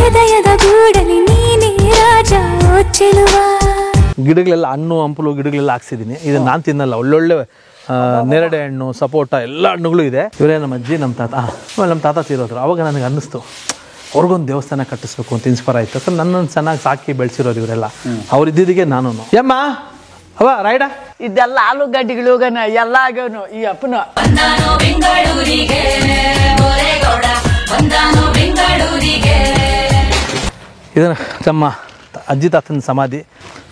ಹೃದಯದ ಗೂಡಲಿ ನೀನೇ ರಾಜ ಚೆಲುವ. ಗಿಡಗಳೆಲ್ಲ ಹಣ್ಣು ಹಂಪಲು ಗಿಡಗಳೆಲ್ಲ ಹಾಕ್ಸಿದ್ದೀನಿ. ಇದನ್ನು ನಾನು ತಿನ್ನಲ್ಲ. ಒಳ್ಳೊಳ್ಳೆ ನೇರಳೆ ಹಣ್ಣು, ಸಪೋಟ ಎಲ್ಲ ಹಣ್ಣುಗಳು ಇದೆ. ಇವರೇ ನಮ್ಮ ಅಜ್ಜಿ, ನಮ್ಮ ತಾತ. ನಮ್ಮ ತಾತ ತೀರೋದ್ರು. ಅವಾಗ ನನಗೆ ಅನ್ನಿಸ್ತು ಅವ್ರಿಗೊಂದು ದೇವಸ್ಥಾನ ಕಟ್ಟಿಸ್ಬೇಕು ಅಂತ ಇನ್ಸ್ಪೈರ್ ಆಯಿತು. ಸೊ ನನ್ನನ್ನು ಚೆನ್ನಾಗಿ ಸಾಕಿ ಬೆಳೆಸಿರೋರು ಇವರೆಲ್ಲ. ಅವ್ರು ಇದ್ದಿದ್ದಕ್ಕೆ ನಾನು ಯಮ್ಮ ಅವ ರೈಡ ಇದೆಲ್ಲ ಆಲೂಗಡ್ಡೆಗಳು ಎಲ್ಲ ಆಗ್ಯವನು ಈ ಅಪ್ಪನು. ಇದನ್ನು ನಮ್ಮ ಅಜ್ಜಿ ತಾತನ ಸಮಾಧಿ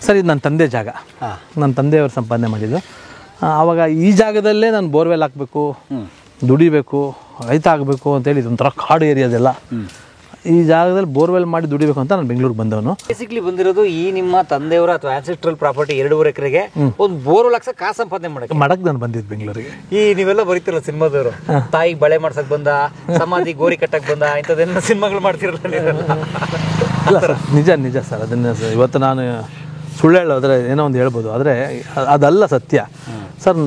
ಸರ್. ಇದು ನನ್ನ ತಂದೆ ಜಾಗ. ನನ್ನ ತಂದೆಯವರು ಸಂಪಾದನೆ ಮಾಡಿದ್ದು. ಆವಾಗ ಈ ಜಾಗದಲ್ಲೇ ನಾನು ಬೋರ್ವೆಲ್ ಹಾಕಬೇಕು, ದುಡಿಬೇಕು, ರೈತ ಆಗಬೇಕು ಅಂತೇಳಿ ಇದೊಂಥರ ಕಾಡು ಏರಿಯಾದೆಲ್ಲ. ಈ ಜಾಗದಲ್ಲಿ ಬೋರ್ವೆಲ್ ಮಾಡಿ ದುಡಿಬೇಕು ಅಂತ ನಾನು ಬೆಂಗಳೂರಿಗೆ ಬಂದವನು. ಬೇಸಿಕ್ಲಿ ಬಂದಿರೋದು ಈ ನಿಮ್ಮ ತಂದೆಯವರ ಅಥವಾ ಆನ್ಸೆಸ್ಟ್ರಲ್ ಪ್ರಾಪರ್ಟಿ 2.5 ಎಕರೆಗೆ ಒಂದು ಬೋರ್ವೆಲ್ ಹಾಕ್ಸಕ್ಕೆ ಕಾಸು ಸಂಪಾದನೆ ಮಾಡಕ್ಕೆ ನಾನು ಬಂದಿದ್ದು ಬೆಂಗಳೂರಿಗೆ. ಈ ನೀವೆಲ್ಲ ಬರೀತಿರಲ್ಲ ಸಿನಿಮಾದವರು, ತಾಯಿಗೆ ಬಳೆ ಮಾಡ್ಸಕ್ ಬಂದ, ಸಮಾಧಿ ಗೋರಿ ಕಟ್ಟಕ್ ಬಂದ, ಇಂಥದ್ದೆಲ್ಲ ಸಿನಿಮಾಗಳು ಮಾಡ್ತಿರಲ್ಲ ನೀವೆಲ್ಲ. ಅಲ್ಲ ಸರ್, ನಿಜ ಸರ್. ಅದನ್ನು ಇವತ್ತು ನಾನು ಸುಳ್ಳು ಹೇಳೋದ್ರೆ ಏನೋ ಒಂದು ಹೇಳ್ಬೋದು, ಆದರೆ ಅದಲ್ಲ ಸತ್ಯ ಸರ್.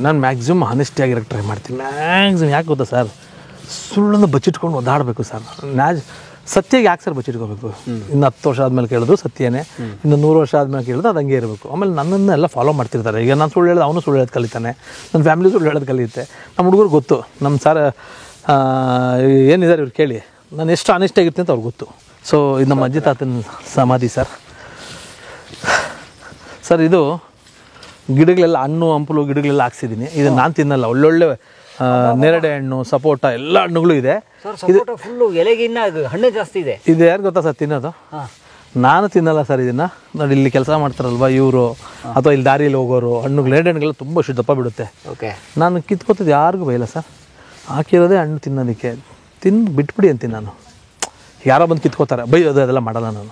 ನಾನು ಮ್ಯಾಕ್ಸಿಮಮ್ ಹಾನೆಸ್ಟಿಯಾಗಿರೋಕ್ಕೆ ಟ್ರೈ ಮಾಡ್ತೀನಿ. ಮ್ಯಾಕ್ಸಿಮಮ್ ಯಾಕೆ ಗೊತ್ತಾ ಸರ್, ಸುಳ್ಳನ್ನು ಬಚ್ಚಿಟ್ಕೊಂಡು ಒದ್ದಾಡಬೇಕು ಸರ್. ಸತ್ಯಗೆ ಯಾಕೆ ಸರ್ ಬಚ್ಚಿಟ್ಕೋಬೇಕು? ಇನ್ನು 10 ವರ್ಷ ಆದಮೇಲೆ ಕೇಳಿದ್ರು ಸತ್ಯನೇ, ಇನ್ನು 100 ವರ್ಷ ಆದಮೇಲೆ ಕೇಳಿದ್ರು ಅದು ಹಂಗೆ ಇರಬೇಕು. ಆಮೇಲೆ ನನ್ನನ್ನೆಲ್ಲ ಫಾಲೋ ಮಾಡ್ತಿರ್ತಾರೆ. ಈಗ ನಾನು ಸುಳ್ಳು ಹೇಳೋದು ಅವನು ಸುಳ್ಳು ಹೇಳೋದು ಕಲಿತಾನೆ, ನನ್ನ ಫ್ಯಾಮಿಲಿ ಸುಳ್ಳು ಹೇಳೋದು ಕಲಿಯುತ್ತೆ. ನಮ್ಮ ಹುಡುಗರು ಗೊತ್ತು, ನಮ್ಮ ಸರ್ ಏನಿದ್ದಾರೆ ಇವ್ರು ಕೇಳಿ, ನಾನು ಎಷ್ಟು ಆನೆಸ್ಟಿಯಾಗಿರ್ತೀನಿ ಅಂತ ಅವ್ರಿಗೆ ಗೊತ್ತು. ಸೊ ಇದು ನಮ್ಮ ಅಜ್ಜಿ ತಾತನ ಸಮಾಧಿ ಸರ್. ಸರ್ ಇದು ಗಿಡಗಳೆಲ್ಲ ಹಣ್ಣು ಹಂಪಲು ಗಿಡಗಳೆಲ್ಲ ಹಾಕ್ಸಿದ್ದೀನಿ. ಇದನ್ನು ನಾನು ತಿನ್ನಲ್ಲ. ಒಳ್ಳೊಳ್ಳೆ ನೇರಳೆ ಹಣ್ಣು, ಸಪೋಟ ಎಲ್ಲ ಹಣ್ಣುಗಳು ಇದೆ. ಫುಲ್ಲು ಎಲೆಗಿನ್ನ ಹಣ್ಣು ಜಾಸ್ತಿ ಇದೆ. ಇದು ಯಾರು ಗೊತ್ತಾ ಸರ್ ತಿನ್ನೋದು? ನಾನು ತಿನ್ನಲ್ಲ ಸರ್ ಇದನ್ನು. ನೋಡಿ ಇಲ್ಲಿ ಕೆಲಸ ಮಾಡ್ತಾರಲ್ವ ಇವರು, ಅಥವಾ ಇಲ್ಲಿ ದಾರಿಯಲ್ಲಿ ಹೋಗೋರು, ಹಣ್ಣುಗಳು ನೇರಳೆ ಹಣ್ಣುಗಳು ತುಂಬ ದಪ್ಪ ಬಿಡುತ್ತೆ. ಓಕೆ, ನಾನು ಕಿತ್ಕೊತಿದ್ದು ಯಾರಿಗೂ ಬೈಲ್ಲ ಸರ್. ಹಾಕಿರೋದೇ ಹಣ್ಣು ತಿನ್ನೋದಕ್ಕೆ. ತಿಂದು ಬಿಟ್ಬಿಡಿ ಅಂತೀನಿ ನಾನು. ಯಾರೋ ಬಂದು ಕಿತ್ಕೋತಾರೆ, ಬೈಯೋದು ಅದೆಲ್ಲ ಮಾಡಲ್ಲ ನಾನು.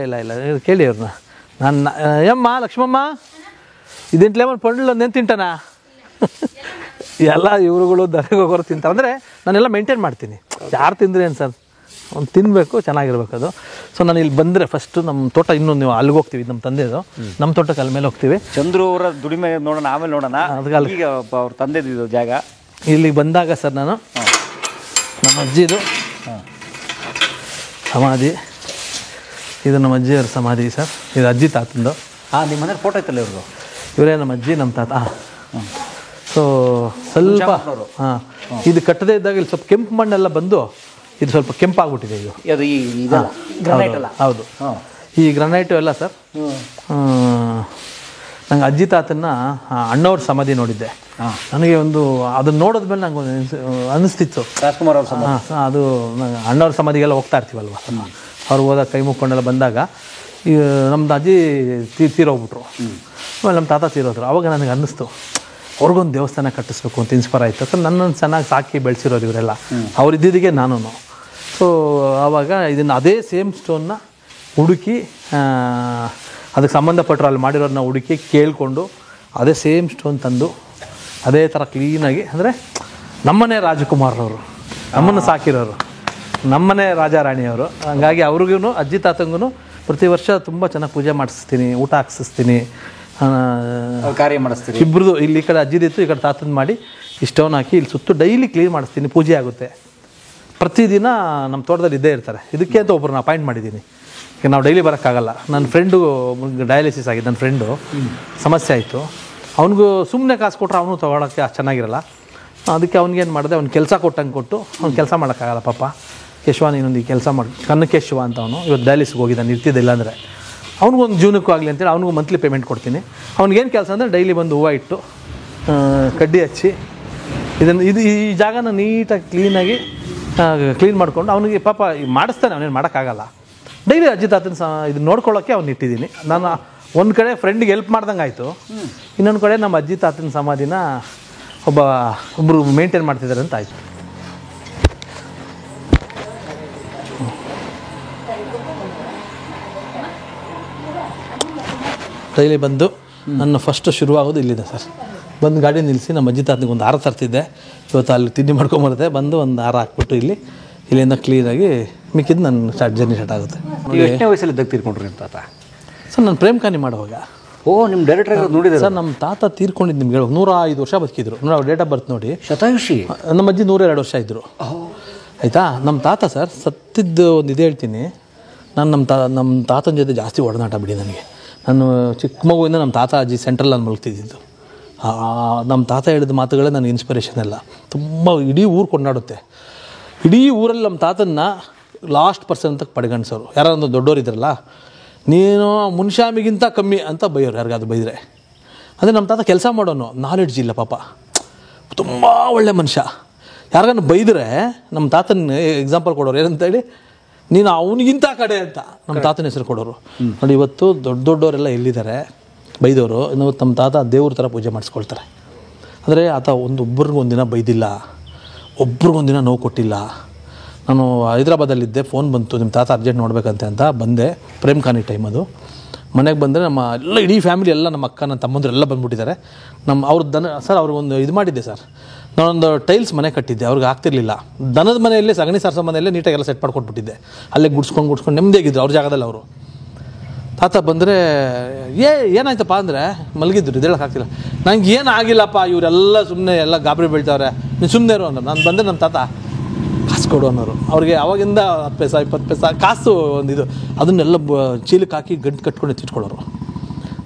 ಇಲ್ಲ ಕೇಳಿ ಅವ್ರನ್ನ. ನಾನು ಯಮ್ಮ ಲಕ್ಷ್ಮಮ್ಮ ಇದೆಂಟ್ಲೆ ಒಂದು ಪಂಡ್ಲು ನೆನ್ ತಿಂಟಾನ ಎಲ್ಲ ಇವರುಗಳು ದರೆಗೆ ಹೋಗೋರು ತಿಂತಾರೆ. ಅಂದರೆ ನಾನೆಲ್ಲ ಮೇಂಟೈನ್ ಮಾಡ್ತೀನಿ. ಯಾರು ತಿಂದ್ರೆ ಏನು ಸರ್, ಒಂದು ತಿನ್ನಬೇಕು, ಚೆನ್ನಾಗಿರ್ಬೇಕು ಅದು. ಸೊ ನಾನು ಇಲ್ಲಿ ಬಂದರೆ ಫಸ್ಟು ನಮ್ಮ ತೋಟ, ಇನ್ನೂ ನೀವು ಅಲ್ಲಿಗೆ ಹೋಗ್ತೀವಿ, ನಮ್ಮ ತಂದೆದು ನಮ್ಮ ತೋಟಕ್ಕೆ ಅಲ್ಲಿ ಮೇಲೆ ಹೋಗ್ತೀವಿ. ಚಂದ್ರು ಅವರ ದುಡಿಮೆ ನೋಡೋಣ, ಆಮೇಲೆ ನೋಡೋಣ. ಈಗ ಅವ್ರ ತಂದೆದು ಜಾಗ ಇಲ್ಲಿಗೆ ಬಂದಾಗ ಸರ್ ನಾನು ನಮ್ಮ ಅಜ್ಜಿದು ಸಮಾಧಿ, ಇದು ನಮ್ಮ ಅಜ್ಜಿಯವ್ರ ಸಮಾಧಿ ಸರ್. ಇದು ಅಜ್ಜಿ ತಾತಂದು. ನಿಮ್ಮ ಮನೇಲಿ ಫೋಟೋ ಐತಲ್ಲ ಇವ್ರದ್ದು? ಇವರೇ ನಮ್ಮ ಅಜ್ಜಿ, ನಮ್ಮ ತಾತ. ಸೊ ಸ್ವಲ್ಪ ಇದು ಕಟ್ಟದೇ ಇದ್ದಾಗ ಇಲ್ಲಿ ಸ್ವಲ್ಪ ಕೆಂಪು ಮಣ್ಣೆಲ್ಲ ಬಂದು ಇದು ಸ್ವಲ್ಪ ಕೆಂಪಾಗ್ಬಿಟ್ಟಿದೆ. ಇದು ಹೌದು, ಈ ಗ್ರನೈಟು ಎಲ್ಲ ಸರ್. ನಂಗೆ ಅಜ್ಜಿ ತಾತನ್ನ ಅಣ್ಣವ್ರ ಸಮಾಧಿ ನೋಡಿದ್ದೆ. ನನಗೆ ಒಂದು ಅದನ್ನ ನೋಡಿದ್ಮೇಲೆ ನಂಗೆ ಅನ್ನಿಸ್ತಿತ್ತು, ರಾಜ್ಕುಮಾರ್ ಅವ್ರ ಸಮಾಧಿ. ಅದು ಅಣ್ಣವ್ರ ಸಮಾಧಿಗೆಲ್ಲ ಹೋಗ್ತಾ ಇರ್ತೀವಲ್ವ, ಅವ್ರು ಹೋದಾಗ ಕೈ ಮುಕ್ಕೊಂಡೆಲ್ಲ ಬಂದಾಗ ಈ ನಮ್ದು ಅಜ್ಜಿ ತೀರೋಗ್ಬಿಟ್ರು. ಆಮೇಲೆ ನಮ್ಮ ತಾತ ತೀರೋದ್ರು. ಅವಾಗ ನನಗೆ ಅನ್ನಿಸ್ತು ಅವ್ರಿಗೊಂದು ದೇವಸ್ಥಾನ ಕಟ್ಟಿಸ್ಬೇಕು ಅಂತ ಇನ್ಸ್ಪೈರ್ ಆಯಿತು. ಸೊ ನನ್ನನ್ನು ಚೆನ್ನಾಗಿ ಸಾಕಿ ಬೆಳೆಸಿರೋರು ಇವರೆಲ್ಲ. ಅವ್ರು ಇದ್ದಿದ್ದಕ್ಕೆ ನಾನು. ಸೊ ಆವಾಗ ಇದನ್ನು ಅದೇ ಸೇಮ್ ಸ್ಟೋನ್ನ ಹುಡುಕಿ, ಅದಕ್ಕೆ ಸಂಬಂಧಪಟ್ಟರು ಅಲ್ಲಿ ಮಾಡಿರೋರನ್ನ ಹುಡುಕಿ ಕೇಳಿಕೊಂಡು ಅದೇ ಸೇಮ್ ಸ್ಟೋನ್ ತಂದು ಅದೇ ಥರ ಕ್ಲೀನಾಗಿ, ಅಂದರೆ ನಮ್ಮನೆ ರಾಜಕುಮಾರರವರು, ನಮ್ಮನ್ನು ಸಾಕಿರೋರು, ನಮ್ಮನೆ ರಾಜಾರಾಣಿಯವರು. ಹಂಗಾಗಿ ಅವ್ರಿಗೂ ಅಜ್ಜಿ ತಾತಂಗೂ ಪ್ರತಿ ವರ್ಷ ತುಂಬ ಚೆನ್ನಾಗಿ ಪೂಜೆ ಮಾಡಿಸ್ತೀನಿ, ಊಟ ಹಾಕ್ಸಿಸ್ತೀನಿ, ಕಾರ್ಯ ಮಾಡಿಸ್ತೀನಿ. ಇಬ್ಬರದು ಇಲ್ಲಿ ಈ ಕಡೆ ಅಜ್ಜಿದಿತ್ತು, ಈ ಕಡೆ ತಾತಂದು ಮಾಡಿ ಈ ಸ್ಟೋನ್ ಹಾಕಿ ಇಲ್ಲಿ ಸುತ್ತು ಡೈಲಿ ಕ್ಲೀನ್ ಮಾಡಿಸ್ತೀನಿ. ಪೂಜೆ ಆಗುತ್ತೆ. ಪ್ರತಿದಿನ ನಮ್ಮ ತೋಟದಲ್ಲಿ ಇದ್ದೇ ಇರ್ತಾರೆ. ಇದಕ್ಕೆ ಅಂತ ಒಬ್ಬರನ್ನ ಅಪಾಯಿಂಟ್ ಮಾಡಿದ್ದೀನಿ. ಈಗ ನಾವು ಡೈಲಿ ಬರೋಕ್ಕಾಗಲ್ಲ. ನನ್ನ ಫ್ರೆಂಡು ಡಯಾಲಿಸಿಸ್ ಆಗಿದೆ, ನನ್ನ ಫ್ರೆಂಡು ಸಮಸ್ಯೆ ಆಯಿತು. ಅವನಿಗೂ ಸುಮ್ಮನೆ ಕಾಸು ಕೊಟ್ಟರೆ ಅವನು ತೊಗೊಳಕ್ಕೆ ಚೆನ್ನಾಗಿರಲ್ಲ. ಅದಕ್ಕೆ ಅವ್ನಿಗೇನು ಮಾಡಿದೆ, ಅವ್ನು ಕೆಲಸ ಕೊಟ್ಟಂಗೆ ಕೊಟ್ಟು ಅವ್ನು ಕೆಲಸ ಮಾಡೋಕ್ಕಾಗಲ್ಲ ಪಾಪ. ಕೇಶವ ನೀನೊಂದು ಈ ಕೆಲಸ ಮಾಡಿ, ಕನ್ನಕೇಶವ ಅಂತ ಅವನು ಇವತ್ತು ಡಯಾಲಿಸ್ಗೆ ಹೋಗಿದ್ದಾನೆ, ಇರ್ತಿದ್ದಿಲ್ಲ ಅಂದರೆ ಅವ್ನಿಗೊಂದು ಜೀವನಕ್ಕೂ ಆಗಲಿ ಅಂತೇಳಿ ಅವ್ನಿಗೂ ಮಂತ್ಲಿ ಪೇಮೆಂಟ್ ಕೊಡ್ತೀನಿ. ಅವ್ನಿಗೇನು ಕೆಲಸ ಅಂದರೆ ಡೈಲಿ ಬಂದು ಹೂವು ಇಟ್ಟು ಕಡ್ಡಿ ಹಚ್ಚಿ ಈ ಜಾಗನ ನೀಟಾಗಿ ಕ್ಲೀನ್ ಮಾಡಿಕೊಂಡು ಅವನಿಗೆ ಪಾಪ ಮಾಡಿಸ್ತಾನೆ. ಅವನೇನು ಮಾಡೋಕ್ಕಾಗಲ್ಲ. ಡೈಲಿ ಅಜ್ಜಿ ತಾತನ ಇದು ನೋಡ್ಕೊಳ್ಳೋಕ್ಕೆ ಅವ್ನು ಇಟ್ಟಿದ್ದೀನಿ ನಾನು. ಒಂದು ಕಡೆ ಫ್ರೆಂಡಿಗೆ ಹೆಲ್ಪ್ ಮಾಡ್ದಂಗೆ ಆಯಿತು, ಇನ್ನೊಂದು ಕಡೆ ನಮ್ಮ ಅಜ್ಜಿ ತಾತನ ಸಮಾಧಿನ ಒಬ್ಬರು ಮೇಂಟೈನ್ ಮಾಡ್ತಿದ್ದಾರೆ ಅಂತ ಆಯಿತು. ಡೈಲಿ ಬಂದು ನನ್ನ ಫಸ್ಟ್ ಶುರುವಾಗೋದು ಇಲ್ಲಿದೆ ಸರ್. ಬಂದು ಗಾಡಿ ನಿಲ್ಲಿಸಿ ನಮ್ಮ ಅಜ್ಜಿ ತಾತನಿಗೆ ಒಂದು ಹಾರ ತರ್ತಿದ್ದೆ. ಇವತ್ತು ಅಲ್ಲಿ ತಿಂಡಿ ಮಾಡ್ಕೊಂಬರುತ್ತೆ. ಬಂದು ಒಂದು ಹಾರ ಹಾಕ್ಬಿಟ್ಟು ಇಲ್ಲಿಂದ ಕ್ಲೀನಾಗಿ ಮಿಕ್ಕಿದ್ದು ನನ್ನ ಜರ್ನಿ ಸ್ಟಾರ್ಟ್ ಆಗುತ್ತೆ. ಎಷ್ಟನೇ ವಯಸ್ಸಲ್ಲಿ ಇದ್ದಾಗ ತೀರ್ಕೊಂಡ್ರಿ ನಿಮ್ಮ ತಾತ? ಸರ್ ನಾನು ಪ್ರೇಮ್ ಖಾನಿ ಮಾಡುವಾಗ. ನಿಮ್ಮ ಡೈರೆಕ್ಟರ್ ನೋಡಿದೆ ಸರ್. ನಮ್ಮ ತಾತ ತೀರ್ಕೊಂಡಿದ್ದು ನಿಮ್ಗೆ ಹೇಳೋದು 105 ವರ್ಷ ಬದುಕಿದ್ರು. ನೋಡಿ ಅವ್ರ ಡೇಟ್ ಆಫ್ ಬರ್ತ್ ನೋಡಿ, ಶತಾಯುಷಿ. ನಮ್ಮ ಅಜ್ಜಿ 102 ವರ್ಷ ಇದ್ದರು. ಆಯಿತಾ. ನಮ್ಮ ತಾತ ಸರ್ ಸತ್ತಿದ್ದು ಒಂದು ಇದು ಹೇಳ್ತೀನಿ. ನಾನು ನಮ್ಮ ತಾತನ ಜೊತೆ ಜಾಸ್ತಿ ಒಡನಾಟ ಬಿಡಿ ನನಗೆ. ನಾನು ಚಿಕ್ಕ ಮಗುವಿಂದ ನಮ್ಮ ತಾತ ಅಜ್ಜಿ ಸೆಂಟ್ರಲ್ ನಾನು ಮಲಗ್ತಿದ್ದು. ನಮ್ಮ ತಾತ ಹೇಳಿದ ಮಾತುಗಳೇ ನನಗೆ ಇನ್ಸ್ಪಿರೇಷನ್ ಎಲ್ಲ. ತುಂಬ ಇಡೀ ಊರು ಕೊಂಡಾಡುತ್ತೆ. ಇಡೀ ಊರಲ್ಲಿ ನಮ್ಮ ತಾತನ್ನ ಲಾಸ್ಟ್ ಪರ್ಸನ್ ಅಂತ ಪಡೆಗಣಿಸೋರು. ಯಾರೋ ಒಂದು ದೊಡ್ಡೋರು ಇದ್ರಲ್ಲ, ನೀನು ಮುನ್ಶಾಮಿಗಿಂತ ಕಮ್ಮಿ ಅಂತ ಬೈಯೋರು ಯಾರಿಗಾದ್ರು ಬೈದರೆ. ಅಂದರೆ ನಮ್ಮ ತಾತ ಕೆಲಸ ಮಾಡೋನು, ನಾಲೆಡ್ಜ್ ಇಲ್ಲ ಪಾಪ, ತುಂಬ ಒಳ್ಳೆ ಮನುಷ್ಯ. ಯಾರಿಗಾನು ಬೈದರೆ ನಮ್ಮ ತಾತನ ಎಕ್ಸಾಂಪಲ್ ಕೊಡೋರು ಏನಂತೇಳಿ, ನೀನು ಅವನಿಗಿಂತ ಕಡೆ ಅಂತ ನಮ್ಮ ತಾತನ ಹೆಸರು ಕೊಡೋರು. ನೋಡಿ ಇವತ್ತು ದೊಡ್ಡವರೆಲ್ಲ ಎಲ್ಲಿದ್ದಾರೆ ಬೈದವರು, ಇನ್ನು ನಮ್ಮ ತಾತ ದೇವ್ರ ಥರ ಪೂಜೆ ಮಾಡಿಸ್ಕೊಳ್ತಾರೆ. ಅಂದರೆ ಆತ ಒಬ್ಬರಿಗೊಂದಿನ ಬೈದಿಲ್ಲ, ಒಬ್ರಿಗೊಂದಿನ ನೋವು ಕೊಟ್ಟಿಲ್ಲ. ನಾನು ಹೈದ್ರಾಬಾದಲ್ಲಿದ್ದೆ, ಫೋನ್ ಬಂತು ನಿಮ್ಮ ತಾತ ಅರ್ಜೆಂಟ್ ನೋಡ್ಬೇಕಂತೆ ಅಂತ ಬಂದೆ. ಪ್ರೇಮ್ ಖಾನಿ ಟೈಮ್ ಅದು. ಮನೆಗೆ ಬಂದರೆ ನಮ್ಮ ಎಲ್ಲ ಇಡೀ ಫ್ಯಾಮಿಲಿ ಎಲ್ಲ ನಮ್ಮ ಅಕ್ಕ ನನ್ನ ತಮ್ಮಂದ್ರು ಎಲ್ಲ ಬಂದುಬಿಟ್ಟಿದ್ದಾರೆ. ಅವ್ರ ಸರ್ ಅವ್ರಿಗೊಂದು ಇದು ಮಾಡಿದ್ದೆ ಸರ್, ನಾನೊಂದು ಟೈಲ್ಸ್ ಮನೆ ಕಟ್ಟಿದ್ದೆ, ಅವ್ರಿಗೆ ಆಗ್ತಿರ್ಲಿಲ್ಲ. ದನದ ಮನೆಯಲ್ಲೇ ಸಗಣಿ ಸಾರಿಸೋ ಮನೆಯಲ್ಲೇ ನೀಟಾಗೆಲ್ಲ ಸೆಟ್ ಮಾಡ್ಕೊಟ್ಬಿಟ್ಟಿದ್ದೆ. ಅಲ್ಲೇ ಗುಡ್ಸ್ಕೊಂಡು ನೆಮ್ಮದಿಯಾಗಿದ್ರು ಅವ್ರ ಜಾಗದಲ್ಲಿ ಅವರು. ತಾತ ಬಂದರೆ ಏನಾಯ್ತಪ್ಪ ಅಂದರೆ ಮಲಗಿದ್ರು, ಇದೇಳಕ್ಕಾಗ್ತಿಲ್ಲ. ನಂಗೆ ಏನು ಆಗಿಲ್ಲಪ್ಪ, ಇವರೆಲ್ಲ ಸುಮ್ಮನೆ ಎಲ್ಲ ಗಾಬರಿ ಬೀಳ್ತಾವ್ರೆ, ನೀನು ಸುಮ್ಮನೆ ಇರು ಅನ್ನೋರು. ನಾನು ಬಂದರೆ ನಮ್ಮ ತಾತ ಕಾಸು ಕೊಡು ಅನ್ನೋರು. ಅವ್ರಿಗೆ ಅವಾಗಿಂದ 10 ಪೈಸಾ 20 ಪೈಸಾ ಕಾಸು ಒಂದಿದು ಅದನ್ನೆಲ್ಲ ಚೀಲಕ್ಕೆ ಹಾಕಿ ಗಂಟು ಕಟ್ಕೊಂಡು ಎತ್ತಿಟ್ಕೊಳ್ಳೋರು.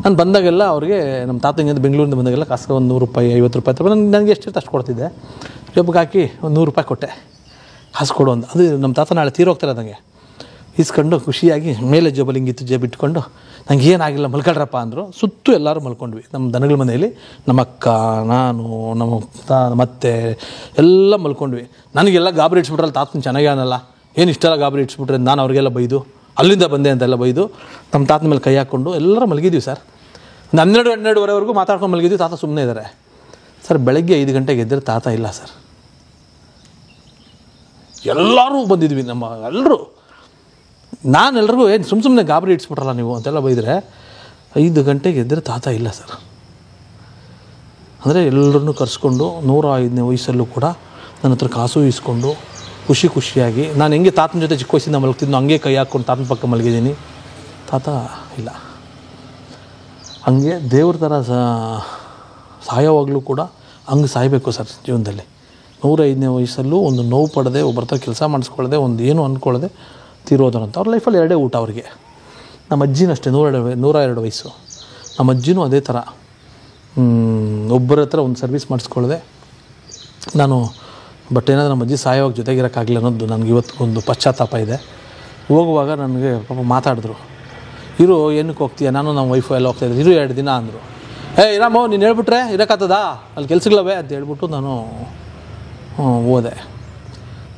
ನಾನು ಬಂದಾಗೆಲ್ಲ ಅವ್ರಿಗೆ ನಮ್ಮ ತಾತಂಗಿಂದ ಬೆಂಗಳೂರಿಂದ ಬಂದಾಗೆಲ್ಲ ಕಾಸು ಒಂದು 100 ರೂಪಾಯಿ 50 ರೂಪಾಯಿ ನನಗೆ ಎಷ್ಟಿರುತ್ತೆ ಅಷ್ಟು ಕೊಡ್ತಿದ್ದೆ. ಜೊಬ್ಗೆ ಹಾಕಿ ಒಂದು 100 ರೂಪಾಯಿ ಕೊಟ್ಟೆ, ಕಾಸು ಕೊಡು ಅಂತ. ಅದು ನಮ್ಮ ತಾತ ನಾಳೆ ತೀರೋಗ್ತಾರೆ ನನಗೆ ಇಸ್ಕೊಂಡು ಖುಷಿಯಾಗಿ ಮೇಲೆ ಜೇಬಲ್ಲಿ ಹಿಂಗಿತ್ತು ಜೇಬ್ ಇಟ್ಕೊಂಡು, ನಂಗೆ ಏನಾಗಿಲ್ಲ ಮಲ್ಕೊಳ್ರಪ್ಪ ಅಂದರು. ಸುತ್ತು ಎಲ್ಲರೂ ಮಲ್ಕೊಂಡ್ವಿ ನಮ್ಮ ದನಗಳ ಮನೆಯಲ್ಲಿ. ನಮ್ಮ ಅಕ್ಕ, ನಾನು, ನಮ್ಮ ಮತ್ತೆ ಎಲ್ಲ ಮಲ್ಕೊಂಡ್ವಿ. ನನಗೆಲ್ಲ ಗಾಬರಿ ಇಡ್ಸ್ಬಿಟ್ರಲ್ಲ, ತಾತನ ಚೆನ್ನಾಗಿ ಅನ್ನಲ್ಲ, ಏನು ಇಷ್ಟೆಲ್ಲ ಗಾಬರಿ ಇಡ್ಸ್ಬಿಟ್ರೆ ನಾನು ಅವ್ರಿಗೆಲ್ಲ ಬೈದು, ಅಲ್ಲಿಂದ ಬಂದೆ ಅಂತೆಲ್ಲ ಬೈದು ನಮ್ಮ ತಾತನ ಮೇಲೆ ಕೈ ಹಾಕ್ಕೊಂಡು ಎಲ್ಲರೂ ಮಲಗಿದ್ವಿ ಸರ್. 12-12:30ವರೆಗೂ ಮಾತಾಡ್ಕೊಂಡು ಮಲಗಿದ್ವಿ. ತಾತ ಸುಮ್ಮನೆ ಇದ್ದಾರೆ ಸರ್. ಬೆಳಗ್ಗೆ 5 ಗಂಟೆಗೆ ಎದ್ದರೆ ತಾತ ಇಲ್ಲ ಸರ್. ಎಲ್ಲರೂ ಬಂದಿದ್ವಿ, ನಮ್ಮ ಎಲ್ಲರೂ. ನಾನು ಎಲ್ರಿಗೂ ಏನು ಸುಮ್ಮನೆ ಗಾಬರಿ ಇಡ್ಸ್ಬಿಟ್ರಲ್ಲ ನೀವು ಅಂತೆಲ್ಲ ಬೈದರೆ, 5 ಗಂಟೆಗೆ ಎದ್ದರೆ ತಾತ ಇಲ್ಲ ಸರ್. ಅಂದರೆ ಎಲ್ಲರನ್ನೂ ಕರೆಸ್ಕೊಂಡು 105ನೇ ವಯಸ್ಸಲ್ಲೂ ಕೂಡ ನನ್ನ ಹತ್ರ ಕಾಸು ಇಸ್ಕೊಂಡು ಖುಷಿಯಾಗಿ ನಾನು ಹೆಂಗೆ ತಾತನ ಜೊತೆ ಚಿಕ್ಕ ವಯಸ್ಸಿಂದ ಮಲಗ್ತಿದ್ನೋ ಹಂಗೆ ಕೈ ಹಾಕ್ಕೊಂಡು ತಾತನ ಪಕ್ಕ ಮಲಗಿದ್ದೀನಿ. ತಾತ ಇಲ್ಲ. ಹಂಗೆ ದೇವ್ರ ಥರ ಸಾಯೋವಾಗಲೂ ಕೂಡ ಹಂಗೆ ಸಾಯಬೇಕು ಸರ್ ಜೀವನದಲ್ಲಿ. 105ನೇ ವಯಸ್ಸಲ್ಲೂ ಒಂದು ನೋವು ಪಡದೆ, ಒಬ್ಬರ ಹತ್ರ ಕೆಲಸ ಮಾಡಿಸ್ಕೊಳ್ಳದೆ, ಒಂದು ಏನು ಅಂದ್ಕೊಳ್ಳದೆ ತೀರೋದನು ಅಂತ. ಅವ್ರ ಲೈಫಲ್ಲಿ 2 ಊಟ ಅವ್ರಿಗೆ. ನಮ್ಮ ಅಜ್ಜಿನಷ್ಟೇ 102 ವಯಸ್ಸು. ನಮ್ಮ ಅಜ್ಜಿನೂ ಅದೇ ಥರ ಒಬ್ಬರ ಹತ್ರ ಒಂದು ಸರ್ವಿಸ್ ಮಾಡಿಸ್ಕೊಳ್ಳದೆ ನಾನು. ಬಟ್ ಏನಾದರೂ ನಮ್ಮ ಅಜ್ಜಿ ಸಾಯೋವಾಗ ಜೊತೆಗಿರೋಕ್ಕಾಗಲಿಲ್ಲ ಅನ್ನೋದು ನನಗೆ ಇವತ್ತಿಗೊಂದು ಪಶ್ಚಾತ್ತಾಪ ಇದೆ. ಹೋಗುವಾಗ ನನಗೆ ಪಾಪ ಮಾತಾಡಿದ್ರು, ಇರು ಏನಕ್ಕೆ ಹೋಗ್ತೀಯ, ನಾನು ನಮ್ಮ ವೈಫು ಎಲ್ಲ ಹೋಗ್ತಾಯಿದ್ದೆ, ಇರು 2 ದಿನ ಅಂದರು. ಇರಾಮೋ ನೀನು ಹೇಳ್ಬಿಟ್ರೆ ಇರೋಕ್ಕಾಗ್ತದಾ, ಅಲ್ಲಿ ಕೆಲ್ಸಗಳವೆ ಅಂತ ಹೇಳ್ಬಿಟ್ಟು ನಾನು ಹೋದೆ.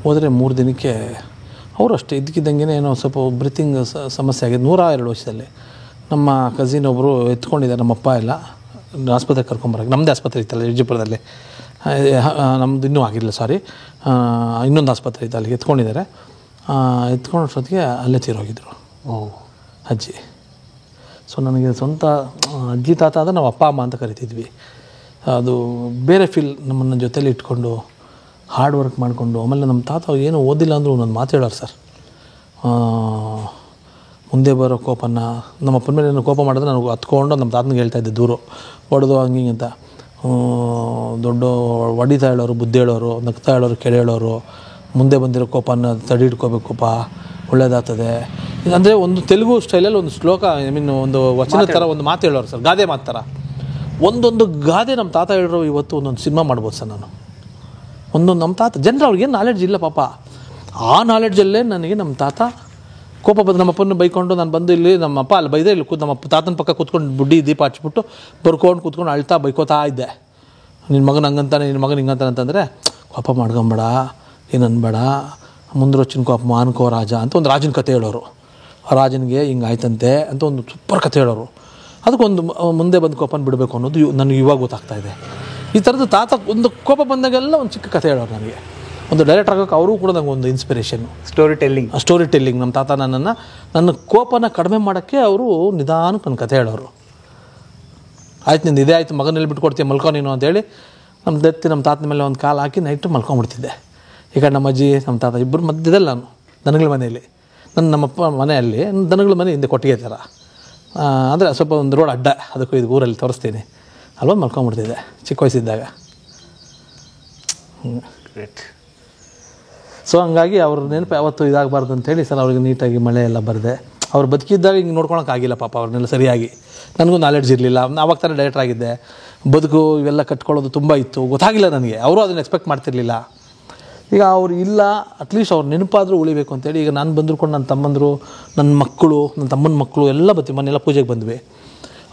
ಹೋದರೆ 3 ದಿನಕ್ಕೆ ಅವರು ಅಷ್ಟೇ ಇದ್ದಕ್ಕಿದ್ದಂಗೆ ಏನೋ ಸ್ವಲ್ಪ ಬ್ರೀತಿಂಗ್ ಸಮಸ್ಯೆ ಆಗಿದೆ. 102 ವರ್ಷದಲ್ಲಿ. ನಮ್ಮ ಕಸಿನ್ ಒಬ್ಬರು ಎತ್ಕೊಂಡಿದ್ದಾರೆ, ನಮ್ಮಪ್ಪ ಎಲ್ಲ ಆಸ್ಪತ್ರೆಗೆ ಕರ್ಕೊಂಬರಕ್ಕೆ. ನಮ್ಮದೇ ಆಸ್ಪತ್ರೆ ಇತ್ತಲ್ಲ ವಿಜಯಪುರದಲ್ಲಿ, ನಮ್ಮದು ಇನ್ನೂ ಆಗಿರಲಿಲ್ಲ, ಸಾರಿ, ಇನ್ನೊಂದು ಆಸ್ಪತ್ರೆ ಇತ್ತು, ಅಲ್ಲಿಗೆ ಎತ್ಕೊಂಡಿದ್ದಾರೆ. ಎತ್ಕೊಂಡಷ್ಟೊತ್ತಿಗೆ ಅಲ್ಲೇ ತೀರೋಗಿದ್ರು ಅಜ್ಜಿ. ಸೊ ನನಗೆ ಸ್ವಂತ ಅಜ್ಜಿ ತಾತ ಅಂದರೆ ನಾವು ಅಪ್ಪ ಅಮ್ಮ ಅಂತ ಕರಿತಿದ್ವಿ. ಅದು ಬೇರೆ ಫೀಲ್. ನಮ್ಮನ್ನು ಜೊತೇಲಿ ಇಟ್ಕೊಂಡು ಹಾರ್ಡ್ ವರ್ಕ್ ಮಾಡಿಕೊಂಡು. ಆಮೇಲೆ ನಮ್ಮ ತಾತ ಏನೂ ಓದಿಲ್ಲ ಅಂದರೂ ನನ್ನ ಮಾತು ಹೇಳೋರು ಸರ್. ಮುಂದೆ ಬರೋ ಕೋಪನ ನಮ್ಮಪ್ಪನ ಮೇಲೆ ಏನೋ ಕೋಪ ಮಾಡಿದ್ರೆ ನನಗೆ ಹತ್ಕೊಂಡು ನಮ್ಮ ತಾತನಿಗೆ ಹೇಳ್ತಾಯಿದ್ದೆ, ದೂರು ಹೊಡೆದು ಹಂಗೆ ಅಂತ. ದೊಡ್ಡ ಹೊಡಿತಾ ಹೇಳೋರು, ಬುದ್ಧಿ ಹೇಳೋರು, ನಗ್ತಾ ಹೇಳೋರು, ಕೆಳ ಹೇಳೋರು. ಮುಂದೆ ಬಂದಿರೋ ಕೋಪನ ತಡಿ ಇಟ್ಕೋಬೇಕಪ್ಪ, ಒಳ್ಳೇದಾಗ್ತದೆ. ಅಂದರೆ ಒಂದು ತೆಲುಗು ಸ್ಟೈಲಲ್ಲಿ ಒಂದು ಶ್ಲೋಕ, ಒಂದು ವಚನ ಥರ ಒಂದು ಮಾತು ಹೇಳೋರು ಸರ್, ಗಾದೆ ಮಾತು ಥರ. ಒಂದೊಂದು ಗಾದೆ ನಮ್ಮ ತಾತ ಹೇಳಿರೋ ಇವತ್ತು ಒಂದೊಂದು ಸಿನಿಮಾ ಮಾಡ್ಬೋದು ಸರ್. ನಾನು ಒಂದೊಂದು ನಮ್ಮ ತಾತ ಜನರು ಅವ್ರಿಗೇನು ನಾಲೆಡ್ಜ್ ಇಲ್ಲ ಪಾಪ. ಆ ನಾಲೆಡ್ಜಲ್ಲೇ ನನಗೆ ನಮ್ಮ ತಾತ ಕೋಪ ಬಂದು ನಮ್ಮಪ್ಪನ ಬೈಕೊಂಡು ನಾನು ಬಂದು ಇಲ್ಲಿ ನಮ್ಮಪ್ಪ ಅಲ್ಲಿ ಬೈದೆ, ಇಲ್ಲಿ ನಮ್ಮ ತಾತನ ಪಕ್ಕ ಕೂತ್ಕೊಂಡು ಬುಡ್ಡಿ ದೀಪ ಹಚ್ಬಿಟ್ಟು ಬರ್ಕೊಂಡು ಕೂತ್ಕೊಂಡು ಅಳ್ತಾ ಬೈಕೋತಾ ಇದ್ದೆ. ನಿನ್ನ ಮಗನ ಹಂಗಂತಾನೆ, ನಿನ್ನ ಮಗನ ಹಿಂಗಂತಾನೆ ಅಂತಂದರೆ, ಕೋಪ ಮಾಡ್ಕೊಂಬೇಡ, ಏನು ಅನ್ಬೇಡ, ಮುಂದ್ರೊಚ್ಚಿನ ಕೋಪ ಅನ್ಕೋ ರಾಜ ಅಂತ ಒಂದು ರಾಜನ ಕತೆ ಹೇಳೋರು. ಆ ರಾಜನಿಗೆ ಹಿಂಗೆ ಆಯ್ತಂತೆ ಅಂತ ಒಂದು ಸೂಪರ್ ಕತೆ ಹೇಳೋರು. ಅದಕ್ಕೊಂದು ಮುಂದೆ ಬಂದು ಕೋಪನ ಬಿಡಬೇಕು ಅನ್ನೋದು ನನಗೆ ಇವಾಗ ಗೊತ್ತಾಗ್ತಾಯಿದೆ. ಈ ಥರದ್ದು ತಾತ ಒಂದು ಕೋಪ ಬಂದಾಗೆಲ್ಲ ಒಂದು ಚಿಕ್ಕ ಕತೆ ಹೇಳೋರು ನನಗೆ. ಒಂದು ಡೈರೆಕ್ಟರ್ ಆಗೋಕ್ಕೆ ಅವರು ಕೂಡ ನನಗೆ ಒಂದು ಇನ್ಸ್ಪಿರೇಷನ್ನು. Story telling. ನಮ್ಮ ತಾತ ನನ್ನ ಕೋಪನ ಕಡಿಮೆ ಮಾಡೋಕ್ಕೆ ಅವರು ನಿಧಾನಕ್ಕೆ ನನ್ನ ಕತೆ ಹೇಳೋರು. ಆಯ್ತು ನಿಂದು ಇದೇ ಆಯಿತು, ಮಗನಲ್ಲಿ ಬಿಟ್ಕೊಡ್ತೀಯ, ಮಲ್ಕೊ ನೀನು ಅಂತೇಳಿ ನಮ್ಮ ತಾತನ ಮೇಲೆ ಒಂದು ಕಾಲು ಹಾಕಿ ನೈಟು ಮಲ್ಕೊಂಡ್ಬಿಡ್ತಿದ್ದೆ. ಈಗ ನಮ್ಮ ಅಜ್ಜಿ ನಮ್ಮ ತಾತ ಇಬ್ಬರು ಮಧ್ಯದಲ್ಲಿ ನಾನು ದನಗಳ ಮನೆಯಲ್ಲಿ, ನಮ್ಮಪ್ಪ ಮನೆಯಲ್ಲಿ ದನಗಳ ಮನೆ ಹಿಂದೆ ಕೊಟ್ಟಿಗೆ ಥರ ಅಂದರೆ ಸ್ವಲ್ಪ ಒಂದು ರೋಡ್ ಅಡ್ಡ, ಅದಕ್ಕೂ ಇದು ಊರಲ್ಲಿ ತೋರಿಸ್ತೀನಿ. ಅಲ್ಲೊಂದು ಮಲ್ಕೊಂಡ್ಬಿಡ್ತಿದ್ದೆ ಚಿಕ್ಕ ವಯಸ್ಸಿದ್ದಾಗ. ಗ್ರೇಟ್ ಸೊ ಹಂಗಾಗಿ ಅವ್ರ ನೆನಪು ಯಾವತ್ತೂ ಇದಾಗಬಾರ್ದು ಅಂತೇಳಿ ಸರ್ ಅವ್ರಿಗೆ ನೀಟಾಗಿ ಮಳೆ ಎಲ್ಲ ಬರದೆ ಅವ್ರು ಬದುಕಿದ್ದಾಗ ಹಿಂಗೆ ನೋಡ್ಕೊಳಕ್ಕಾಗಿಲ್ಲ ಪಾಪ ಅವ್ರನ್ನೆಲ್ಲ ಸರಿಯಾಗಿ. ನನಗೂ ನಾಲೆಡ್ಜ್ ಇರಲಿಲ್ಲ, ಆವಾಗ ತಾನೇ ಡೈರೆಕ್ಟರ್ ಆಗಿದ್ದೆ. ಬದುಕು ಇವೆಲ್ಲ ಕಟ್ಕೊಳ್ಳೋದು ತುಂಬ ಇತ್ತು, ಗೊತ್ತಾಗಿಲ್ಲ ನನಗೆ. ಅವರು ಅದನ್ನು ಎಕ್ಸ್ಪೆಕ್ಟ್ ಮಾಡ್ತಿರ್ಲಿಲ್ಲ. ಈಗ ಅವ್ರು ಇಲ್ಲ, ಅಟ್ಲೀಸ್ಟ್ ಅವ್ರು ನೆನಪಾದರೂ ಉಳಿಬೇಕು ಅಂತೇಳಿ ಈಗ ನಾನು ಬಂದ್ಕೊಂಡು ನನ್ನ ತಮ್ಮಂದರು, ನನ್ನ ಮಕ್ಕಳು, ನನ್ನ ತಮ್ಮನ ಮಕ್ಕಳು ಎಲ್ಲ ಬರ್ತೀವಿ. ಮನೆಯೆಲ್ಲ ಪೂಜೆಗೆ ಬಂದ್ವಿ.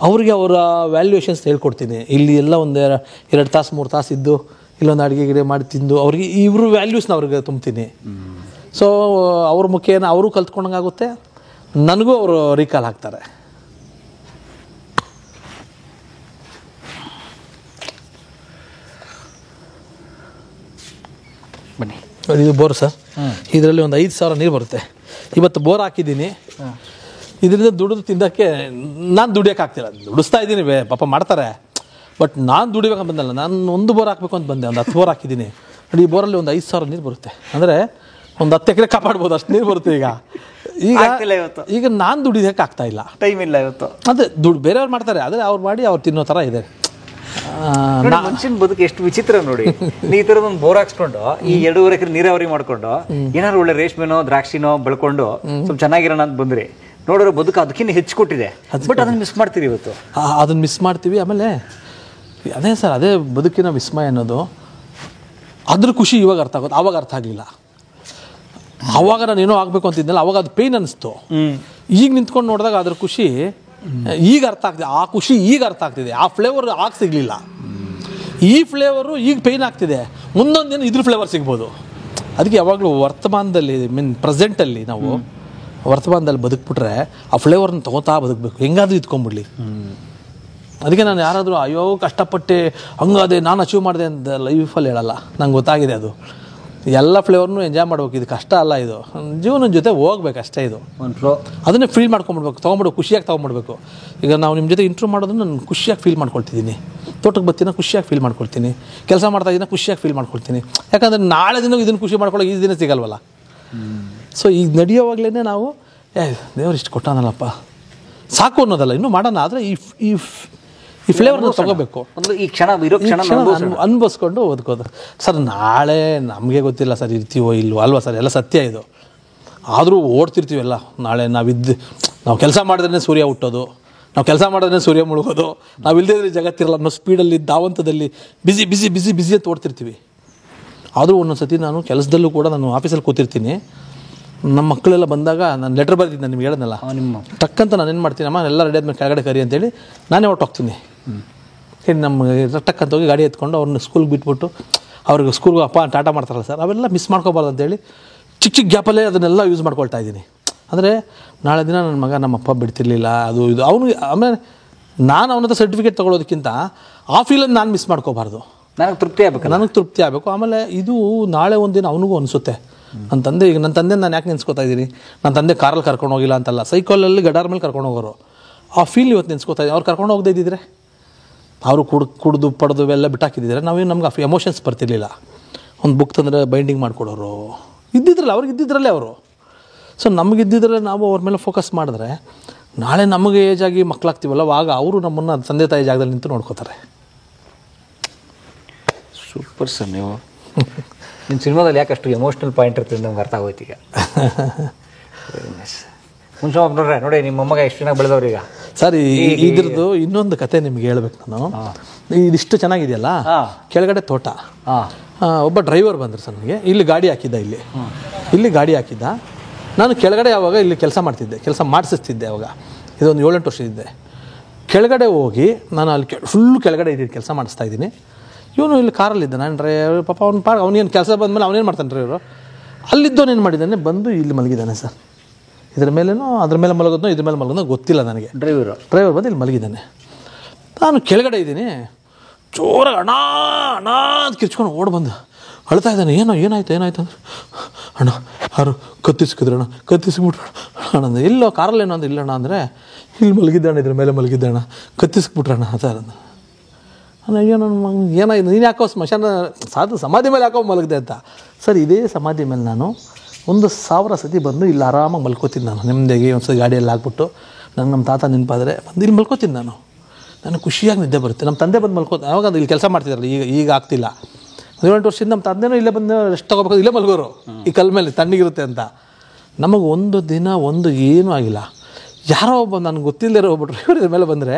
ಅವ್ರಿಗೆ ಅವರ ವ್ಯಾಲ್ಯೂಯೇಷನ್ಸ್ ಹೇಳ್ಕೊಡ್ತೀನಿ. ಇಲ್ಲಿ ಎಲ್ಲ ಒಂದು 2 ತಾಸು 3 ತಾಸು ಇದ್ದು ಇಲ್ಲೊಂದು ಅಡುಗೆ ಗಿಡ ಮಾಡಿ ತಿಂದು ಅವ್ರಿಗೆ ಇವರು ವ್ಯಾಲ್ಯೂಸ್ನ ಅವ್ರಿಗೆ ತುಂಬ್ತೀನಿ. ಸೊ ಅವ್ರ ಮುಖೇನ ಅವರು ಕಲ್ತ್ಕೊಂಡಂಗಾಗುತ್ತೆ, ನನಗೂ ಅವರು ರೀಕಾಲ್ ಆಗ್ತಾರೆ. ಬನ್ನಿ. ಇದು ಬೋರ್ ಸರ್. ಇದರಲ್ಲಿ ಒಂದು 5,000 ನೀರು ಬರುತ್ತೆ. ಇವತ್ತು ಬೋರ್ ಹಾಕಿದ್ದೀನಿ. ಇದರಿಂದ ದುಡಿದು ತಿನ್ನೋಕ್ಕೆ ನಾನು ದುಡಿಯೋಕ್ಕಾಗ್ತಿಲ್ಲ. ದುಡಿಸ್ತಾ ಇದ್ದೀನಿ, ಪಾಪ ಮಾಡ್ತಾರೆ, ಬಟ್ ನಾನು ದುಡಿಬೇಕಂತ ಬಂದಲ್ಲ. ನಾನು ಒಂದು ಬೋರ್ ಹಾಕಬೇಕು ಅಂತ ಬಂದೆ, ಒಂದು 10 ಬೋರ್ ಹಾಕಿದ್ದೀನಿ. ಈ ಬೋರಲ್ಲಿ ಒಂದು 5,000 ನೀರು ಬರುತ್ತೆ. ಅಂದರೆ ಒಂದು 10 ಎಕರೆ ಕಾಪಾಡ್ಬೋದು, ಅಷ್ಟು ನೀರು ಬರುತ್ತೆ. ಈಗ ನಾನು ದುಡಿಯೋಕೆ ಆಗ್ತಾ ಇಲ್ಲ, ಟೈಮ್ ಇಲ್ಲ ಇವತ್ತು. ಅದೇ ಬೇರೆಯವ್ರು ಮಾಡ್ತಾರೆ, ಆದರೆ ಅವ್ರು ಮಾಡಿ ಅವ್ರು ತಿನ್ನೋ ಥರ ಇದೆ. ಮನುಷ್ಯನ ಬದುಕು ಎಷ್ಟು ವಿಚಿತ್ರ ನೋಡಿ. ಈ ಥರದ ಒಂದು ಬೋರ್ ಹಾಕ್ಸ್ಕೊಂಡು ಈ 2.5 ಎಕರೆ ನೀರಾವರಿ ಮಾಡ್ಕೊಂಡು ಏನಾದ್ರು ಒಳ್ಳೆ ರೇಷ್ಮೆನೋ ದ್ರಾಕ್ಷಿನೋ ಬೆಳ್ಕೊಂಡು ಸ್ವಲ್ಪ ಚೆನ್ನಾಗಿರೋಣ ಅಂತ ಬಂದ್ರಿ. ನೋಡಿದ್ರೆ ಬದುಕು ಅದಕ್ಕಿಂತ ಹೆಚ್ಚು ಕೊಟ್ಟಿದೆ, ಬಟ್ ಅದನ್ನ ಮಿಸ್ ಮಾಡ್ತೀರಿ ಇವತ್ತು. ಅದನ್ನ ಮಿಸ್ ಮಾಡ್ತೀವಿ. ಆಮೇಲೆ ಅದೇ ಸರ್, ಅದೇ ಬದುಕಿನ ವಿಸ್ಮಯ ಅನ್ನೋದು. ಅದ್ರ ಖುಷಿ ಇವಾಗ ಅರ್ಥ ಆಗೋದು, ಆವಾಗ ಅರ್ಥ ಆಗಲಿಲ್ಲ. ಆವಾಗ ನಾನು ಏನೋ ಆಗಬೇಕು ಅಂತಿದ್ದೆನಲ್ಲ, ಅವಾಗ ಅದು ಪೇಯ್ನ್ ಅನಿಸ್ತು. ಈಗ ನಿಂತ್ಕೊಂಡು ನೋಡಿದಾಗ ಅದ್ರ ಖುಷಿ ಈಗ ಅರ್ಥ ಆಗ್ತಿದೆ. ಆ ಖುಷಿ ಈಗ ಅರ್ಥ ಆಗ್ತಿದೆ. ಆ ಫ್ಲೇವರ್ ಆಗ ಸಿಗಲಿಲ್ಲ. ಈ ಫ್ಲೇವರು ಈಗ ಪೇಯ್ನ್ ಆಗ್ತಿದೆ. ಮುಂದೊಂದು ದಿನ ಇದ್ರ ಫ್ಲೇವರ್ ಸಿಗ್ಬೋದು. ಅದಕ್ಕೆ ಯಾವಾಗಲೂ ವರ್ತಮಾನದಲ್ಲಿ ಪ್ರೆಸೆಂಟಲ್ಲಿ ನಾವು ವರ್ತಮಾನದಲ್ಲಿ ಬದುಕ್ಬಿಟ್ರೆ ಆ ಫ್ಲೇವರ್ನ ತೊಗೋತಾ ಬದುಕಬೇಕು, ಹೆಂಗಾದ್ರೂ ಇದ್ಕೊಂಡ್ಬಿಡ್ಲಿ. ಅದಕ್ಕೆ ನಾನು ಯಾರಾದರೂ ಅಯ್ಯೋ ಕಷ್ಟಪಟ್ಟೆ ಹಂಗಾದೆ ನಾನು ಅಚೀವ್ ಮಾಡಿದೆ ಅಂತ ಲೈಫಲ್ಲಿ ಹೇಳಲ್ಲ. ನಂಗೆ ಗೊತ್ತಾಗಿದೆ ಅದು. ಎಲ್ಲ ಫ್ಲೇವರ್ನು ಎಂಜಾಯ್ ಮಾಡ್ಬೇಕು. ಇದು ಕಷ್ಟ ಅಲ್ಲ, ಇದು ಜೀವನದ ಜೊತೆ ಹೋಗ್ಬೇಕು ಅಷ್ಟೇ. ಇದು ಒಂದು ಫ್ಲೋ, ಅದನ್ನೇ ಫೀಲ್ ಮಾಡ್ಕೊಂಬಿಡ್ಬೇಕು, ತೊಗೊಂಬಿಡ್ಬೇಕು, ಖುಷಿಯಾಗಿ ತೊಗೊಂಬಿಡ್ಬೇಕು. ಈಗ ನಾವು ನಿಮ್ಮ ಜೊತೆ ಇಂಟ್ರೂ ಮಾಡೋದನ್ನು ನಾನು ಖುಷಿಯಾಗಿ ಫೀಲ್ ಮಾಡ್ಕೊಳ್ತಿದ್ದೀನಿ. ತೋಟಕ್ಕೆ ಬರ್ತೀನ ಖುಷಿಯಾಗಿ ಫೀಲ್ ಮಾಡ್ಕೊಳ್ತೀನಿ. ಕೆಲಸ ಮಾಡ್ತಾ ಇದ್ದೀನ ಖುಷಿಯಾಗಿ ಫೀಲ್ ಮಾಡ್ಕೊಳ್ತೀನಿ. ಯಾಕಂದರೆ ನಾಳೆ ದಿನ ಇದನ್ನು ಖುಷಿ ಮಾಡ್ಕೊಳ್ಳೋ ಈ ದಿನ ಸಿಗಲ್ವಲ್ಲ. ಸೊ ಈಗ ನಡೆಯೋವಾಗಲೇ ನಾವು ದೇವ್ರು ಇಷ್ಟು ಕೊಟ್ಟಾನಲ್ಲಪ್ಪ ಸಾಕು ಅನ್ನೋದಲ್ಲ, ಇನ್ನೂ ಮಾಡೋಣ. ಆದರೆ ಈ ಫ್ಲೇವರ್ನ ತಗೋಬೇಕು. ಈ ಕ್ಷಣ ಅನುಭವಿಸ್ಕೊಂಡು ಓದ್ಕೋದು. ಸರ್ ನಾಳೆ ನಮಗೆ ಗೊತ್ತಿಲ್ಲ ಸರ್, ಇರ್ತೀವೋ ಇಲ್ವೋ ಅಲ್ವಾ ಸರ್, ಎಲ್ಲ ಸತ್ಯ ಇದು. ಆದರೂ ಓಡ್ತಿರ್ತೀವಲ್ಲ. ನಾಳೆ ನಾವು ಕೆಲಸ ಮಾಡಿದ್ರೆ ಸೂರ್ಯ ಹುಟ್ಟೋದು, ನಾವು ಕೆಲಸ ಮಾಡಿದ್ರೆ ಸೂರ್ಯ ಮುಳುಗೋದು, ನಾವು ಇಲ್ಲದೇ ಜಗತ್ತಿರಲ್ಲ ಅನ್ನೋ ಸ್ಪೀಡಲ್ಲಿ ಧಾವಂತದಲ್ಲಿ ಬಿಸಿ ಬಿಸಿ ಬಿಸಿ ಬಿಸಿ ಅಂತ ಓಡ್ತಿರ್ತೀವಿ. ಆದರೂ ಒಂದೊಂದು ಸತಿ ನಾನು ಕೆಲಸದಲ್ಲೂ ಕೂಡ ನಾನು ಆಫೀಸಲ್ಲಿ ಕೂತಿರ್ತೀನಿ. ನಮ್ಮ ಮಕ್ಕಳೆಲ್ಲ ಬಂದಾಗ ನಾನು ಲೆಟ್ರ್ ಬರೆದಿದ್ದೆ, ನಾನು ನಿಮ್ಗೆ ಹೇಳಿದ್ನಲ್ಲ, ನಿಮ್ಮ ಟಕ್ಕಂತ ನಾನು ಏನು ಮಾಡ್ತೀನಿ, ಅಮ್ಮ ಎಲ್ಲ ರೆಡಿ ಆದ್ಮೇಲೆ ಕೆಳಗಡೆ ಕರಿ ಅಂತೇಳಿ ನಾನೇ ಹೊರಟೋಗ್ತೀನಿ. ನಮ್ಮ ಟಕ್ಕಂತ ಹೋಗಿ ಗಾಡಿ ಎತ್ಕೊಂಡು ಅವ್ರನ್ನ ಸ್ಕೂಲ್ಗೆ ಬಿಟ್ಬಿಟ್ಟು ಅವ್ರಿಗೆ ಸ್ಕೂಲ್ಗೆ ಅಪ್ಪ ಟಾಟಾ ಮಾಡ್ತಾರಲ್ಲ ಸರ್, ಅವೆಲ್ಲ ಮಿಸ್ ಮಾಡ್ಕೋಬಾರ್ದು ಅಂತೇಳಿ ಚಿಕ್ಕ ಗ್ಯಾಪಲ್ಲೇ ಅದನ್ನೆಲ್ಲ ಯೂಸ್ ಮಾಡ್ಕೊಳ್ತಾ ಇದ್ದೀನಿ. ಅಂದರೆ ನಾಳೆ ದಿನ ನನ್ನ ಮಗ ನಮ್ಮಪ್ಪ ಬಿಡ್ತಿರ್ಲಿಲ್ಲ ಅದು ಇದು ಅವನಿಗೆ. ಆಮೇಲೆ ನಾನು ಅವನ ಹತ್ರ ಸರ್ಟಿಫಿಕೇಟ್ ತೊಗೊಳೋದಕ್ಕಿಂತ ಆ ಫೀಲನ್ನು ನಾನು ಮಿಸ್ ಮಾಡ್ಕೋಬಾರ್ದು. ನನಗೆ ತೃಪ್ತಿ ಆಗಬೇಕು. ಆಮೇಲೆ ಇದು ನಾಳೆ ಒಂದಿನ ಅವನಿಗೂ ಅನಿಸುತ್ತೆ. ನನ್ನ ತಂದೆ ನಾನು ಯಾಕೆ ನೆನೆಸ್ಕೊತಾ ಇದ್ದೀನಿ, ನನ್ನ ತಂದೆ ಕಾರಲ್ಲಿ ಕರ್ಕೊಂಡು ಹೋಗಿಲ್ಲ ಅಂತಲ್ಲ, ಸೈಕಲಲ್ಲಿ ಗಡಾರ ಮೇಲೆ ಕರ್ಕೊಂಡು ಹೋಗೋರು. ಆ ಫೀಲ್ ಇವತ್ತು ನೆನೆಸ್ಕೊತಾ ಇದ್ದೀನಿ. ಅವ್ರು ಕರ್ಕೊಂಡು ಹೋಗದೇ ಇದ್ದಿದ್ರೆ, ಅವರು ಕುಡ್ದು ಪಡೆದು ಎಲ್ಲ ಬಿಟ್ಟಾಕಿದ್ದಿದ್ರೆ ನಮ್ಗೆ ಎಮೋಷನ್ಸ್ ಬರ್ತಿರ್ಲಿಲ್ಲ. ಒಂದು ಬುಕ್ ತಂದರೆ ಬೈಂಡಿಂಗ್ ಮಾಡಿಕೊಡೋರು ಇದ್ದಿದ್ರಲ್ಲ, ಅವ್ರಿಗೆ ಇದ್ದಿದ್ರಲ್ಲೇ ಅವರು. ಸೊ ನಮಗಿದ್ದಿದ್ರೆ ನಾವು ಅವ್ರ ಮೇಲೆ ಫೋಕಸ್ ಮಾಡಿದ್ರೆ ನಾಳೆ ನಮಗೆ ಏಜ್ ಆಗಿ ಮಕ್ಕಳಾಗ್ತೀವಲ್ಲ, ಆಗ ಅವರು ನಮ್ಮನ್ನು ತಂದೆ ತಾಯಿ ಜಾಗದಲ್ಲಿ ನಿಂತು ನೋಡ್ಕೋತಾರೆ. Super sir. ನೀವು ನಿಮ್ಮ ಸಿನಿಮಾದಲ್ಲಿ ಯಾಕಷ್ಟು ಎಮೋಷ್ನಲ್ ಪಾಯಿಂಟ್ ಇರ್ತದೆ ನಮ್ಗೆ ಅರ್ಥ ಆಗೋಯ್ತು ಈಗ. ಮುಂಚೆ ನೋಡ್ರೆ ನೋಡಿ ನಿಮ್ಮ ಮೊಮ್ಮಗ ಎಷ್ಟು ಚೆನ್ನಾಗಿ ಬೆಳೆದವ್ರು ಈಗ. ಸರ್ ಇದ್ರದ್ದು ಇನ್ನೊಂದು ಕತೆ ನಿಮ್ಗೆ ಹೇಳ್ಬೇಕು ನಾನು. ಇದಿಷ್ಟು ಚೆನ್ನಾಗಿದೆಯಲ್ಲ, ಕೆಳಗಡೆ ತೋಟ. ಒಬ್ಬ ಡ್ರೈವರ್ ಬಂದರು ಸರ್ ನನಗೆ. ಇಲ್ಲಿ ಗಾಡಿ ಹಾಕಿದ್ದ. ನಾನು ಕೆಳಗಡೆ ಯಾವಾಗ ಇಲ್ಲಿ ಕೆಲಸ ಮಾಡ್ತಿದ್ದೆ, ಕೆಲಸ ಮಾಡಿಸ್ತಿದ್ದೆ ಅವಾಗ. ಇದೊಂದು 7-8 ವರ್ಷ ಇದ್ದೆ. ಕೆಳಗಡೆ ಹೋಗಿ ನಾನು ಅಲ್ಲಿ ಫುಲ್ಲು ಕೆಳಗಡೆ ಇದ್ದೀನಿ, ಕೆಲಸ ಮಾಡಿಸ್ತಾ ಇದ್ದೀನಿ. ಇವನು ಇಲ್ಲಿ ಕಾರಲ್ಲಿದ್ದ. ನಾನು ಡ್ರೈವರ್ ಪಾಪ ಅವನೇನು ಕೆಲಸ ಬಂದಮೇಲೆ ಅವನೇನು ಮಾಡ್ತಾನೆ ಡ್ರೈವರು. ಅಲ್ಲಿದ್ದವನೇನು ಮಾಡಿದ್ದಾನೆ, ಬಂದು ಇಲ್ಲಿ ಮಲಗಿದ್ದಾನೆ ಸರ್. ಇದ್ರ ಮೇಲೇನೋ ಅದ್ರ ಮೇಲೆ ಮಲಗೋದೋ ಇದ್ರ ಮೇಲೆ ಮಲಗೋದೋ ಗೊತ್ತಿಲ್ಲ ನನಗೆ. ಡ್ರೈವರ್ ಬಂದು ಇಲ್ಲಿ ಮಲಗಿದ್ದಾನೆ. ನಾನು ಕೆಳಗಡೆ ಇದ್ದೀನಿ. ಜೋರಾಗಿ ಅಣ್ಣ ಅಂತ ಕಿರ್ಚ್ಕೊಂಡು ಓಡಿ ಬಂದು ಅಳ್ತಾ ಇದ್ದಾನೆ. ಏನಾಯ್ತು ಅಂದ್ರೆ, ಅಣ್ಣ ಯಾರು ಕತ್ತಿಸ್ಬಿಟ್ರು ಅಣ್ಣ. ಎಲ್ಲೋ ಕಾರಲ್ಲೇನೋ ಅಂದ್ರೆ, ಇಲ್ಲಣ್ಣ ಅಂದರೆ ಇಲ್ಲಿ ಮಲಗಿದ್ದಣ್ಣ, ಇದ್ರ ಮೇಲೆ ಮಲಗಿದ್ದಣ್ಣ, ಕತ್ತಿಸ್ಬಿಟ್ರಣ್ಣ ಸರ್ ಅಂದ. ಅಯ್ಯೋ ನನ್ನ ಮಗ ಏನಾಯ್ತು, ನೀನು ಯಾಕೋ ಸಮಾಧಿ ಮೇಲೆ ಯಾಕೋ ಮಲಗಿದೆ ಅಂತ. ಸರ್ ಇದೇ ಸಮಾಧಿ ಮೇಲೆ ನಾನು 1,000 ಸತಿ ಬಂದು ಇಲ್ಲಿ ಆರಾಮಾಗಿ ಮಲ್ಕೋತೀನಿ. ನಾನು ನೆಮ್ಮದಿಯಾಗಿ ಒಂದ್ಸತಿ ಗಾಡಿಯಲ್ಲಿ ಹಾಕ್ಬಿಟ್ಟು ನಮ್ಮ ತಾತ ನೆನಪಾದರೆ ಬಂದು ಇಲ್ಲಿ ಮಲ್ಕೋತೀನಿ. ನಾನು ಖುಷಿಯಾಗಿ ನಿದ್ದೆ ಬರುತ್ತೆ. ನಮ್ಮ ತಂದೆ ಬಂದು ಆವಾಗ ಇಲ್ಲಿ ಕೆಲಸ ಮಾಡ್ತಿದ್ದಾರಲ್ಲ, ಈಗ ಆಗ್ತಿಲ್ಲ. 18 ವರ್ಷದಿಂದ ನಮ್ಮ ತಂದೆನೂ ಇಲ್ಲೇ ಬಂದು ರೆಸ್ಟ್ ತೊಗೋಬೇಕು, ಇಲ್ಲೇ ಮಲ್ಗೋರು ಈ ಕಲ್ ಮೇಲೆ ತಣ್ಣಗಿರುತ್ತೆ ಅಂತ. ನಮಗೆ ಒಂದು ದಿನ ಏನೂ ಆಗಿಲ್ಲ. ಯಾರೋ ಒಬ್ಬ ನನಗೆ ಗೊತ್ತಿಲ್ಲದೆ ಒಬ್ಬರು ಡ್ರೈವರ್ ಮೇಲೆ ಬಂದರೆ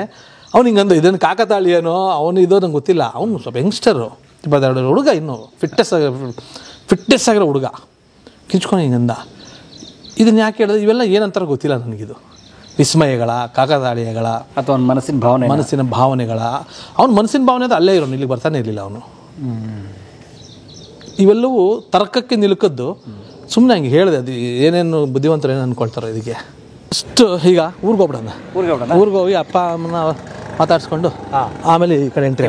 ಅವ್ನು ಹಿಂಗಂದು ಇದನ್ನು ಕಾಕತಾಳಿ ಏನೋ ಅವನು ಇದೋ ನಂಗೆ ಗೊತ್ತಿಲ್ಲ. ಅವನು ಸ್ವಲ್ಪ ಯಂಗ್ಸ್ಟರು, 22 ಹುಡುಗ, ಇನ್ನೂ ಫಿಟ್ನೆಸ್ ಆಗಿರೋ ಹುಡುಗ, ಕಿಂಚ್ಕೊಂಡು ಹಿಂಗಂದ. ಇದನ್ನು ಯಾಕೆ ಹೇಳಿದ್ರೆ ಇವೆಲ್ಲ ಏನಂತಾರ ಗೊತ್ತಿಲ್ಲ ನನಗಿದು. ವಿಸ್ಮಯಗಳ, ಕಾಕತಾಳೀಯಗಳ, ಅಥವಾ ಮನಸ್ಸಿನ ಭಾವನೆಗಳ. ಅವ್ನ ಮನಸ್ಸಿನ ಭಾವನೆ ಅದು ಅಲ್ಲೇ ಇರೋನು, ಇಲ್ಲಿಗೆ ಬರ್ತಾನೆ ಇರಲಿಲ್ಲ ಅವನು. ಇವೆಲ್ಲವೂ ತರ್ಕಕ್ಕೆ ನಿಲುಕದ್ದು. ಸುಮ್ಮನೆ ಹಂಗೆ ಹೇಳಿದೆ, ಅದು ಏನೇನು ಬುದ್ಧಿವಂತರು ಏನು ಅಂದ್ಕೊಳ್ತಾರೋ ಇದಕ್ಕೆ. ಅಷ್ಟು ಈಗ ಊರಿಗೆ ಹೋಗಿ ಅಪ್ಪ ಅಮ್ಮನ ಮಾತಾಡಿಸ್ಕೊಂಡು ಆಮೇಲೆ ಈ ಕಡೆ ಎಂಟ್ರಿ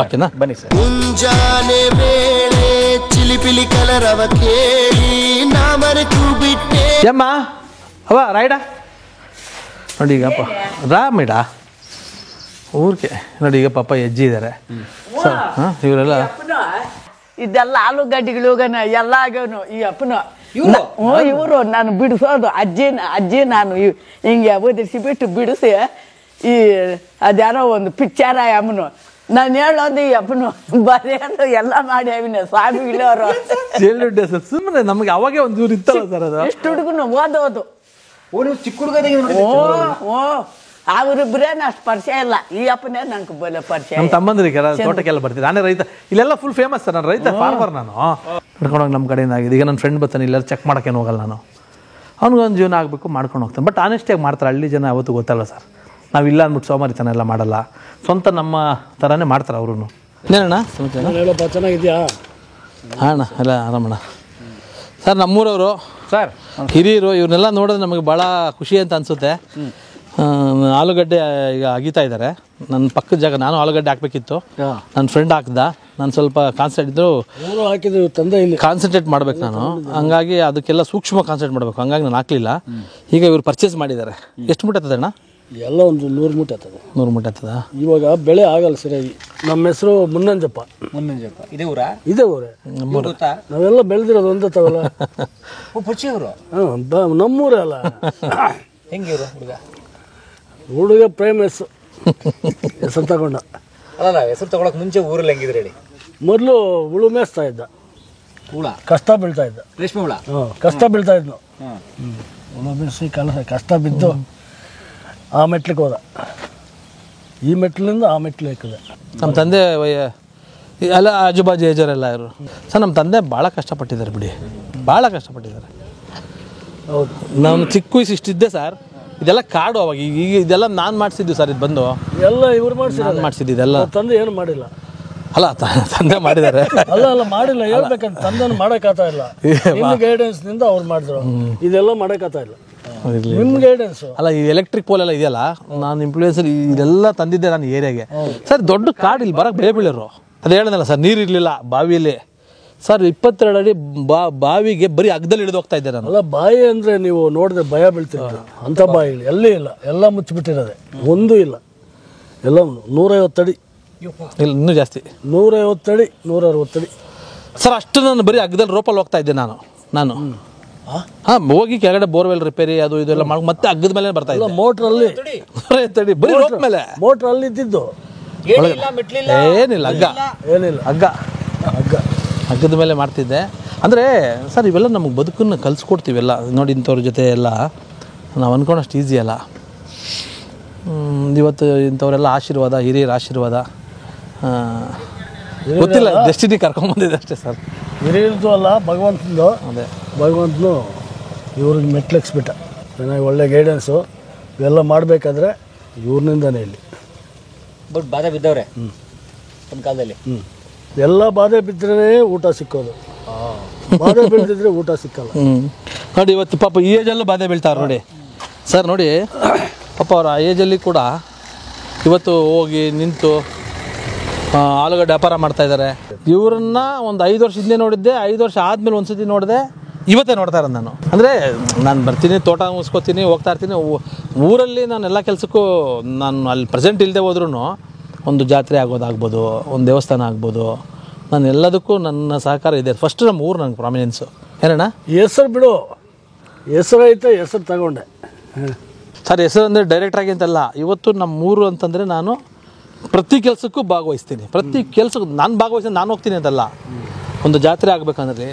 ಓಕೆನಾ? ಬನ್ನಿ ಸರ್. ಮುಂಜಾನೆ ವೇಳೆ ಚಿಲಿಪಿಲಿ ಕಲರವ ಕೇಳಿ ನಾ ಮರೆತು ಬಿಟ್ಟೆ. ಯಮ್ಮ ಅವ ರಾಯ್ಡ ನೋಡಿ ಈಗಪ್ಪ ರಾಮೇಡ ಊರಿಗೆ ನೋಡಿ ಈಗ ಪಾಪ ಹೆಜ್ಜೆ ಇದ್ದಾರೆ ಸರ್. ಹಾಂ ಇವರೆಲ್ಲ ಇದೆಲ್ಲ ಆಲೂಗಡ್ಡೆಗಳು ಎಲ್ಲ ಆಗ್ಯವನು ಈ ಅಪ್ಪನು. ಇವರು ನಾನು ಬಿಡಿಸೋದು ಅಜ್ಜಿ ನಾನು ಹಿಂಗೆ ಒದಿಸಿ ಬಿಟ್ಟು ಬಿಡಿಸಿ ಈ ಅದ್ಯಾರೋ ಒಂದು ಪಿಕ್ಚರ್ ಅಮ್ಮನು ನಾನು ಹೇಳೋದು ಈ ಅಪ್ಪನು ಬರೆಯೋದು ಎಲ್ಲ ಮಾಡಿ ಅವಿನ ಸ್ವಾಮಿ ಇಲ್ಲವರು ಸುಮ್ಮನೆ ನಮಗೆ ಅವಾಗೆ ಒಂದು ಇವ್ರು ಇತ್ತಲ್ಲ ಸರ್. ಅದು ಎಷ್ಟು ಹುಡುಗನು ಓದೋದು ಚಿಕ್ಕ ಹುಡುಗ ಅವರಿಬ್ಬರೇನು ಅಷ್ಟು ಪರಿಚಯ ಇಲ್ಲ. ಈ ಅಪ್ಪನೇ ನಂಗೆ ಬಲೆ ಪರಿಚಯ. ನಮ್ಮ ತಮ್ಮಂದ್ರಿಗೆ ತೋಟಕ್ಕೆಲ್ಲ ಬರ್ತೀನಿ. ನಾನೇ ರೈತ, ಇಲ್ಲೆಲ್ಲ ಫುಲ್ ಫೇಮಸ್ ಸರ್. ನಾನು ರೈತ, ಫಾರ್ಮರ್. ನಾನು ನಡ್ಕೊಂಡೋಗಿ ನಮ್ಮ ಕಡೆಯಿಂದ ಆಗಿದೆ. ಈಗ ನನ್ನ ಫ್ರೆಂಡ್ ಬರ್ತಾನೆ, ಇಲ್ಲೆಲ್ಲ ಚೆಕ್ ಮಾಡೋಕ್ಕೇನು ಹೋಗಲ್ಲ ನಾನು. ಅವ್ನಿಗೊಂದು ಜೀವನ ಆಗಬೇಕು ಮಾಡ್ಕೊಂಡು ಹೋಗ್ತಾನೆ. ಬಟ್ ಆನೆಸ್ಟಿಯಾಗಿ ಮಾಡ್ತಾರೆ. ಹಳ್ಳಿ ಜನ ಅವತ್ತು ಗೊತ್ತಲ್ಲ ಸರ್. ನಾವಿಲ್ಲ ಅಂದ್ಬಿಟ್ಟು ಸೋಮಾರಿತನ ಎಲ್ಲ ಮಾಡಲ್ಲ. ಸ್ವಂತ ನಮ್ಮ ಥರನೇ ಮಾಡ್ತಾರೆ ಅವರು. ಏನಣ್ಣ ಹೇಳಪ್ಪ, ಚೆನ್ನಾಗಿದೆಯಾ? ಅಣ್ಣ ಎಲ್ಲ ಆರಾಮಣ್ಣ ಸರ್. ನಮ್ಮೂರವರು ಸರ್, ಹಿರಿಯರು, ಇವ್ರನ್ನೆಲ್ಲ ನೋಡಿದ್ರೆ ನಮಗೆ ಭಾಳ ಖುಷಿ ಅಂತ ಅನಿಸುತ್ತೆ. ಆಲೂಗಡ್ಡೆ ಈಗ ಅಗಿತಾ ಇದ್ದಾರೆ. ನನ್ನ ಪಕ್ಕದ ಜಾಗ ನಾನು ಆಲೂಗಡ್ಡೆ ಹಾಕಬೇಕಿತ್ತು. ನನ್ನ ಫ್ರೆಂಡ್ ಹಾಕ್ದ. ನಾನು ಸ್ವಲ್ಪ ಕಾನ್ಸಂಟ್ರೇಟ್ ಇದ್ದರು ಹಾಕಿದ್ರು ತಂದೆ ಇಲ್ಲಿ ಕಾನ್ಸಂಟ್ರೇಟ್ ಮಾಡ್ಬೇಕು ನಾನು. ಹಂಗಾಗಿ ಅದಕ್ಕೆಲ್ಲ ಸೂಕ್ಷ್ಮ ಕಾನ್ಸಂಟ್ರೇಟ್ ಮಾಡಬೇಕು. ಹಂಗಾಗಿ ನಾನು ಹಾಕಲಿಲ್ಲ. ಈಗ ಇವ್ರು ಪರ್ಚೇಸ್ ಮಾಡಿದ್ದಾರೆ. ಎಷ್ಟು ಮೂಟೆ ಆಗ್ತದೆ ಅಣ್ಣ? ಎಲ್ಲ ಒಂದು 100 ಮೂಟೆ ಆಗ್ತದೆ. 100 ಮೂಟೆ ಆಗ್ತದ. ಇವಾಗ ಬೆಳೆ ಆಗಲ್ಲ ಸರಿಯಾಗಿ. ನಮ್ಮ ಹೆಸರು ಮುನ್ನಂಜಪ್ಪ. ಇದೇ ಊರಾ? ಇದೇ ಊರೇ. ನಾವೆಲ್ಲ ಬೆಳೆದಿರೋದು ಒಂದೇ ತವಲ್ಲ. ನಮ್ಮೂರೇ ಅಲ್ಲ. ಹೆಂಗೆ ಇವರು ಹುಡುಗ ಪ್ರೇಮ್ ಹೆಸರು ತಗೊಂಡ. ಅಲ್ಲ, ಹೆಸರು ತಗೊಳಕ್ ಮುಂಚೆ ಊರಲ್ಲಿ ಹೆಂಗಿದ್ರೆ ಹೇಳಿ. ಮೊದಲು ಹುಳು ಮೇಯಿಸ್ತಾ ಇದ್ದ. ಹುಳ ಕಷ್ಟ ಬೀಳ್ತಾ ಇದ್ದ. ರೇಷ್ಮೆ ಹುಳ. ಕಷ್ಟ ಬೀಳ್ತಾ ಇದ್ನು. ಹುಳು ಬೀಳಿಸಿ ಕಷ್ಟ ಬಿದ್ದು ಆ ಮೆಟ್ಲಿಗೆ ಹೋದ. ಈ ಮೆಟ್ಲಿಂದ ಆ ಮೆಟ್ಲು ಹಾಕಿದೆ. ನಮ್ಮ ತಂದೆ ಎಲ್ಲ ಆಜುಬಾಜು ಏಜರೆಲ್ಲ ಇವರು ಸರ್. ನಮ್ಮ ತಂದೆ ಭಾಳ ಕಷ್ಟಪಟ್ಟಿದ್ದಾರೆ ಬಿಡಿ, ಭಾಳ ಕಷ್ಟಪಟ್ಟಿದ್ದಾರೆ. ಹೌದು, ನಾನು ಚಿಕ್ಕ ವಯಸ್ಸು ಇಷ್ಟಿದ್ದೆ ಸರ್. ಇದೆಲ್ಲ ಕಾಡು ಅವಾಗ. ಈಗ ಇದೆಲ್ಲ ನಾನು ಮಾಡಿಸಿದ್ದು ಸರ್. ಇದು ಬಂದು ಎಲ್ಲ ಇವ್ರು ಮಾಡಿಸಿದ್ದು ಇದೆಲ್ಲ. ತಂದೆ ಏನು ಮಾಡಿಲ್ಲ. ಅಲ್ಲ, ತಂದೆ ಮಾಡಿದ್ದಾರೆ. ಅಲ್ಲ ಮಾಡಿಲ್ಲ ಹೇಳ್ಬೇಕಂತ ತಂದೆನ ಮಾಡಕ್ಕಾಗ್ತಾ ಇಲ್ಲ. ನಿಮ್ಮ ಗೈಡೆನ್ಸ್ ನಿಂದ ಅವ್ರು ಮಾಡಿದ್ರು. ಇದೆಲ್ಲ ಮಾಡಕ್ಕಾಗ್ತಾ ಇಲ್ಲ ನಿಮ್ಮ ಗೈಡೆನ್ಸ್. ಅಲ್ಲ, ಈ ಎಲೆಕ್ಟ್ರಿಕ್ ಪೋಲ್ ಎಲ್ಲ ಇದೆಯಲ್ಲ, ನಾನು ಇನ್ಫ್ಲೂಯೆನ್ಸರ್ ಇದೆಲ್ಲ ತಂದಿದ್ದೆ ನಾನು ಏರಿಯಾಗೆ ಸರ್. ದೊಡ್ಡ ಕಾಡು, ಇಲ್ಲಿ ಬರೋಕ್ಕೆ ಬೆಳೆ ಬೀಳೋರು. ಅದು ಹೇಳಿದ್ನಲ್ಲ ಸರ್, ನೀರು ಇರಲಿಲ್ಲ ಬಾವಿಯಲ್ಲಿ ಸರ್. 22 ಅಡಿ ಬಾವಿಗೆ ಬರೀ ಅಗ್ಗದಲ್ಲಿ ಹಿಡಿದು ಹೋಗ್ತಾ ಇದ್ದೆ ನಾನು. ಅಲ್ಲ, ಬಾಯಿ ಅಂದ್ರೆ ನೀವು ನೋಡಿದ್ರೆ ಭಯ ಬೀಳ್ತಿದ್ರು. ಅಂತ ಬಾಯಿ ಎಲ್ಲಿ ಇಲ್ಲ, ಎಲ್ಲ ಮುಚ್ಚಿಬಿಟ್ಟಿರೋದೆ, ಒಂದೂ ಇಲ್ಲ. ಎಲ್ಲ 150 ಅಡಿ ಇಲ್ಲ, ಇನ್ನೂ ಜಾಸ್ತಿ, 150 ಅಡಿ 160 ಅಡಿ ಸರ್. ಅಷ್ಟು ನಾನು ಬರೀ ಅಗ್ಗದಲ್ಲಿ ರೋಪಲ್ಲಿ ಹೋಗ್ತಾ ಇದ್ದೆ ನಾನು. ಹೋಗಿ ಕೆಳಗಡೆ ಬೋರ್ವೆಲ್ ರಿಪೇರಿ ಅದು ಇದೆಲ್ಲ ಮಾಡಿ ಮತ್ತೆ ಅಗ್ಗದ ಮೇಲೆ ಬರ್ತಾ ಇದ್ದೆ. ಮೋಟ್ರಲ್ಲಿ ಬರೀ ರೋಪ್ ಮೇಲೆ. ಮೋಟ್ರ್ ಅಲ್ಲಿ ಇದ್ದಿದ್ದು ಏನಿಲ್ಲ, ಏನಿಲ್ಲ, ಹಗ್ಗದ ಮೇಲೆ ಮಾಡ್ತಿದ್ದೆ. ಅಂದರೆ ಸರ್, ಇವೆಲ್ಲ ನಮಗೆ ಬದುಕನ್ನು ಕಲಿಸ್ಕೊಡ್ತೀವೆಲ್ಲ ನೋಡಿ. ಇಂಥವ್ರ ಜೊತೆ ಎಲ್ಲ ನಾವು ಅಂದ್ಕೊಂಡಷ್ಟು ಈಸಿ ಅಲ್ಲ. ಇವತ್ತು ಇಂಥವರೆಲ್ಲ ಆಶೀರ್ವಾದ, ಹಿರಿಯರ ಆಶೀರ್ವಾದ ಗೊತ್ತಿಲ್ಲ, ಡೆಸ್ಟಿನಿ ಕರ್ಕೊಂಬಂದಿದೆ ಅಷ್ಟೇ ಸರ್. ಹಿರಿಯರದು ಅಲ್ಲ, ಭಗವಂತಂದು. ಅದೇ ಭಗವಂತನು ಇವ್ರಿಗೆ ಮೆಟ್ಲಿಕ್ಸ್ಬಿಟ್ಟ. ಚೆನ್ನಾಗಿ ಒಳ್ಳೆ ಗೈಡೆನ್ಸು. ಇವೆಲ್ಲ ಮಾಡಬೇಕಾದ್ರೆ ಇವ್ರನಿಂದನೇ ಇಲ್ಲಿ. ಬಟ್ ಬಾಧೆ ಬಿದ್ದವ್ರೆ ಒಂದು ಕಾಲದಲ್ಲಿ. ಎಲ್ಲ ಬಾಧೆ ಬಿದ್ದರೆ ಊಟ ಸಿಕ್ಕೋದು. ಬಾಧೆ ಬೀಳ್ತಿದ್ರೆ ಊಟ ಸಿಕ್ಕಲ್ಲ. ನೋಡಿ, ಇವತ್ತು ಪಾಪ ಈ ಏಜಲ್ಲೂ ಬಾಧೆ ಬೀಳ್ತಾವ್ರು ನೋಡಿ ಸರ್. ನೋಡಿ ಪಾಪ ಅವ್ರು ಆ ಏಜಲ್ಲಿ ಕೂಡ ಇವತ್ತು ಹೋಗಿ ನಿಂತು ಆಲೂಗಡ್ಡೆ ವ್ಯಾಪಾರ ಮಾಡ್ತಾಯಿದ್ದಾರೆ. ಇವರನ್ನ ಒಂದು 5 ವರ್ಷ ಹಿಂದೆ ನೋಡಿದ್ದೆ, 5 ವರ್ಷ ಆದಮೇಲೆ ಒಂದು ಸತಿ ನೋಡಿದೆ, ಇವತ್ತೇ ನೋಡ್ತಾ ಇರೋದು ನಾನು. ಅಂದರೆ ನಾನು ಬರ್ತೀನಿ, ತೋಟ ಮುಗಿಸ್ಕೊತೀನಿ, ಹೋಗ್ತಾ ಇರ್ತೀನಿ. ಊರಲ್ಲಿ ನಾನು ಎಲ್ಲ ಕೆಲಸಕ್ಕೂ ನಾನು ಅಲ್ಲಿ ಪ್ರೆಸೆಂಟ್ ಇಲ್ಲದೆ ಹೋದ್ರೂ ಒಂದು ಜಾತ್ರೆ ಆಗೋದಾಗ್ಬೋದು, ಒಂದು ದೇವಸ್ಥಾನ ಆಗ್ಬೋದು, ನಾನು ಎಲ್ಲದಕ್ಕೂ ನನ್ನ ಸಹಕಾರ ಇದೆ. ಫಸ್ಟ್ ನಮ್ಮ ಊರು ನನಗೆ ಪ್ರಾಮಿನೆನ್ಸು. ಏನಣ್ಣ ಹೆಸರು ಬಿಡು, ಹೆಸರು ಐತೆ, ಹೆಸರು ತಗೊಂಡೆ ಸರ್. ಹೆಸರು ಅಂದರೆ ಡೈರೆಕ್ಟ್ರಾಗಿ ಅಂತಲ್ಲ. ಇವತ್ತು ನಮ್ಮ ಊರು ಅಂತಂದರೆ ನಾನು ಪ್ರತಿ ಕೆಲಸಕ್ಕೂ ಭಾಗವಹಿಸ್ತೀನಿ. ಪ್ರತಿ ಕೆಲಸಕ್ಕೂ ನಾನು ಭಾಗವಹಿಸಿ ನಾನು ಹೋಗ್ತೀನಿ ಅಂತಲ್ಲ. ಒಂದು ಜಾತ್ರೆ ಆಗಬೇಕಂದ್ರೆ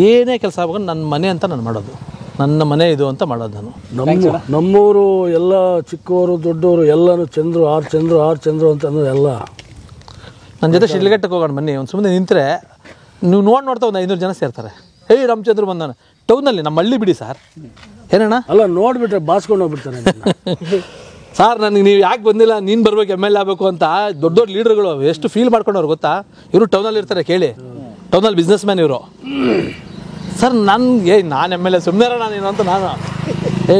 ಏನೇ ಕೆಲಸ ಆಗ್ಬೇಕು ನನ್ನ ಮನೆ ಅಂತ ನಾನು ಮಾಡೋದು, ನನ್ನ ಮನೆ ಇದು ಅಂತ ಮಾಡೋದು ನಾನು. ನಮ್ಮೂರು ಎಲ್ಲ ಚಿಕ್ಕವರು ದೊಡ್ಡವರು ಎಲ್ಲನೂ ಚಂದ್ರು ಆರು ಚಂದ್ರು ಅಂತ ಅನ್ನೋದು ಎಲ್ಲ. ನನ್ನ ಜೊತೆ ಶಿಡ್ಲಘಟ್ಟಕ್ಕೆ ಹೋಗೋಣ ಬನ್ನಿ, ಒಂದು ಸುಮ್ಮನೆ ನಿಂತರೆ ನೀವು ನೋಡ್ತಾ ಒಂದು 500 ಜನ ಸೇರ್ತಾರೆ. ರಾಮಚಂದ್ರ ಬಂದಾನೆ ಟೌನಲ್ಲಿ, ನಮ್ಮ ಹಳ್ಳಿ ಬಿಡಿ ಸರ್. ಏನಣ್ಣ ಅಲ್ಲ ನೋಡಿಬಿಟ್ರೆ ಬಾಸ್ಕೊಂಡು ಹೋಗ್ಬಿಡ್ತಾನೆ ಸರ್. ನನಗೆ ನೀವು ಯಾಕೆ ಬಂದಿಲ್ಲ, ನೀನು ಬರ್ಬೇಕು MLA ಆಗಬೇಕು ಅಂತ ದೊಡ್ಡ ದೊಡ್ಡ ಲೀಡರ್ಗಳು ಎಷ್ಟು ಫೀಲ್ ಮಾಡ್ಕೊಂಡವ್ರು ಗೊತ್ತಾ. ಇವರು ಟೌನಲ್ಲಿ ಇರ್ತಾರೆ, ಕೇಳಿ, ಟೌನಲ್ಲಿ ಬಿಸ್ನೆಸ್ ಮ್ಯಾನ್ ಇವರು. ಸರ್ ನನಗೆ ನಾನು MLA ಸುಮ್ಮನೆ ನೀನು ಅಂತ ನಾನು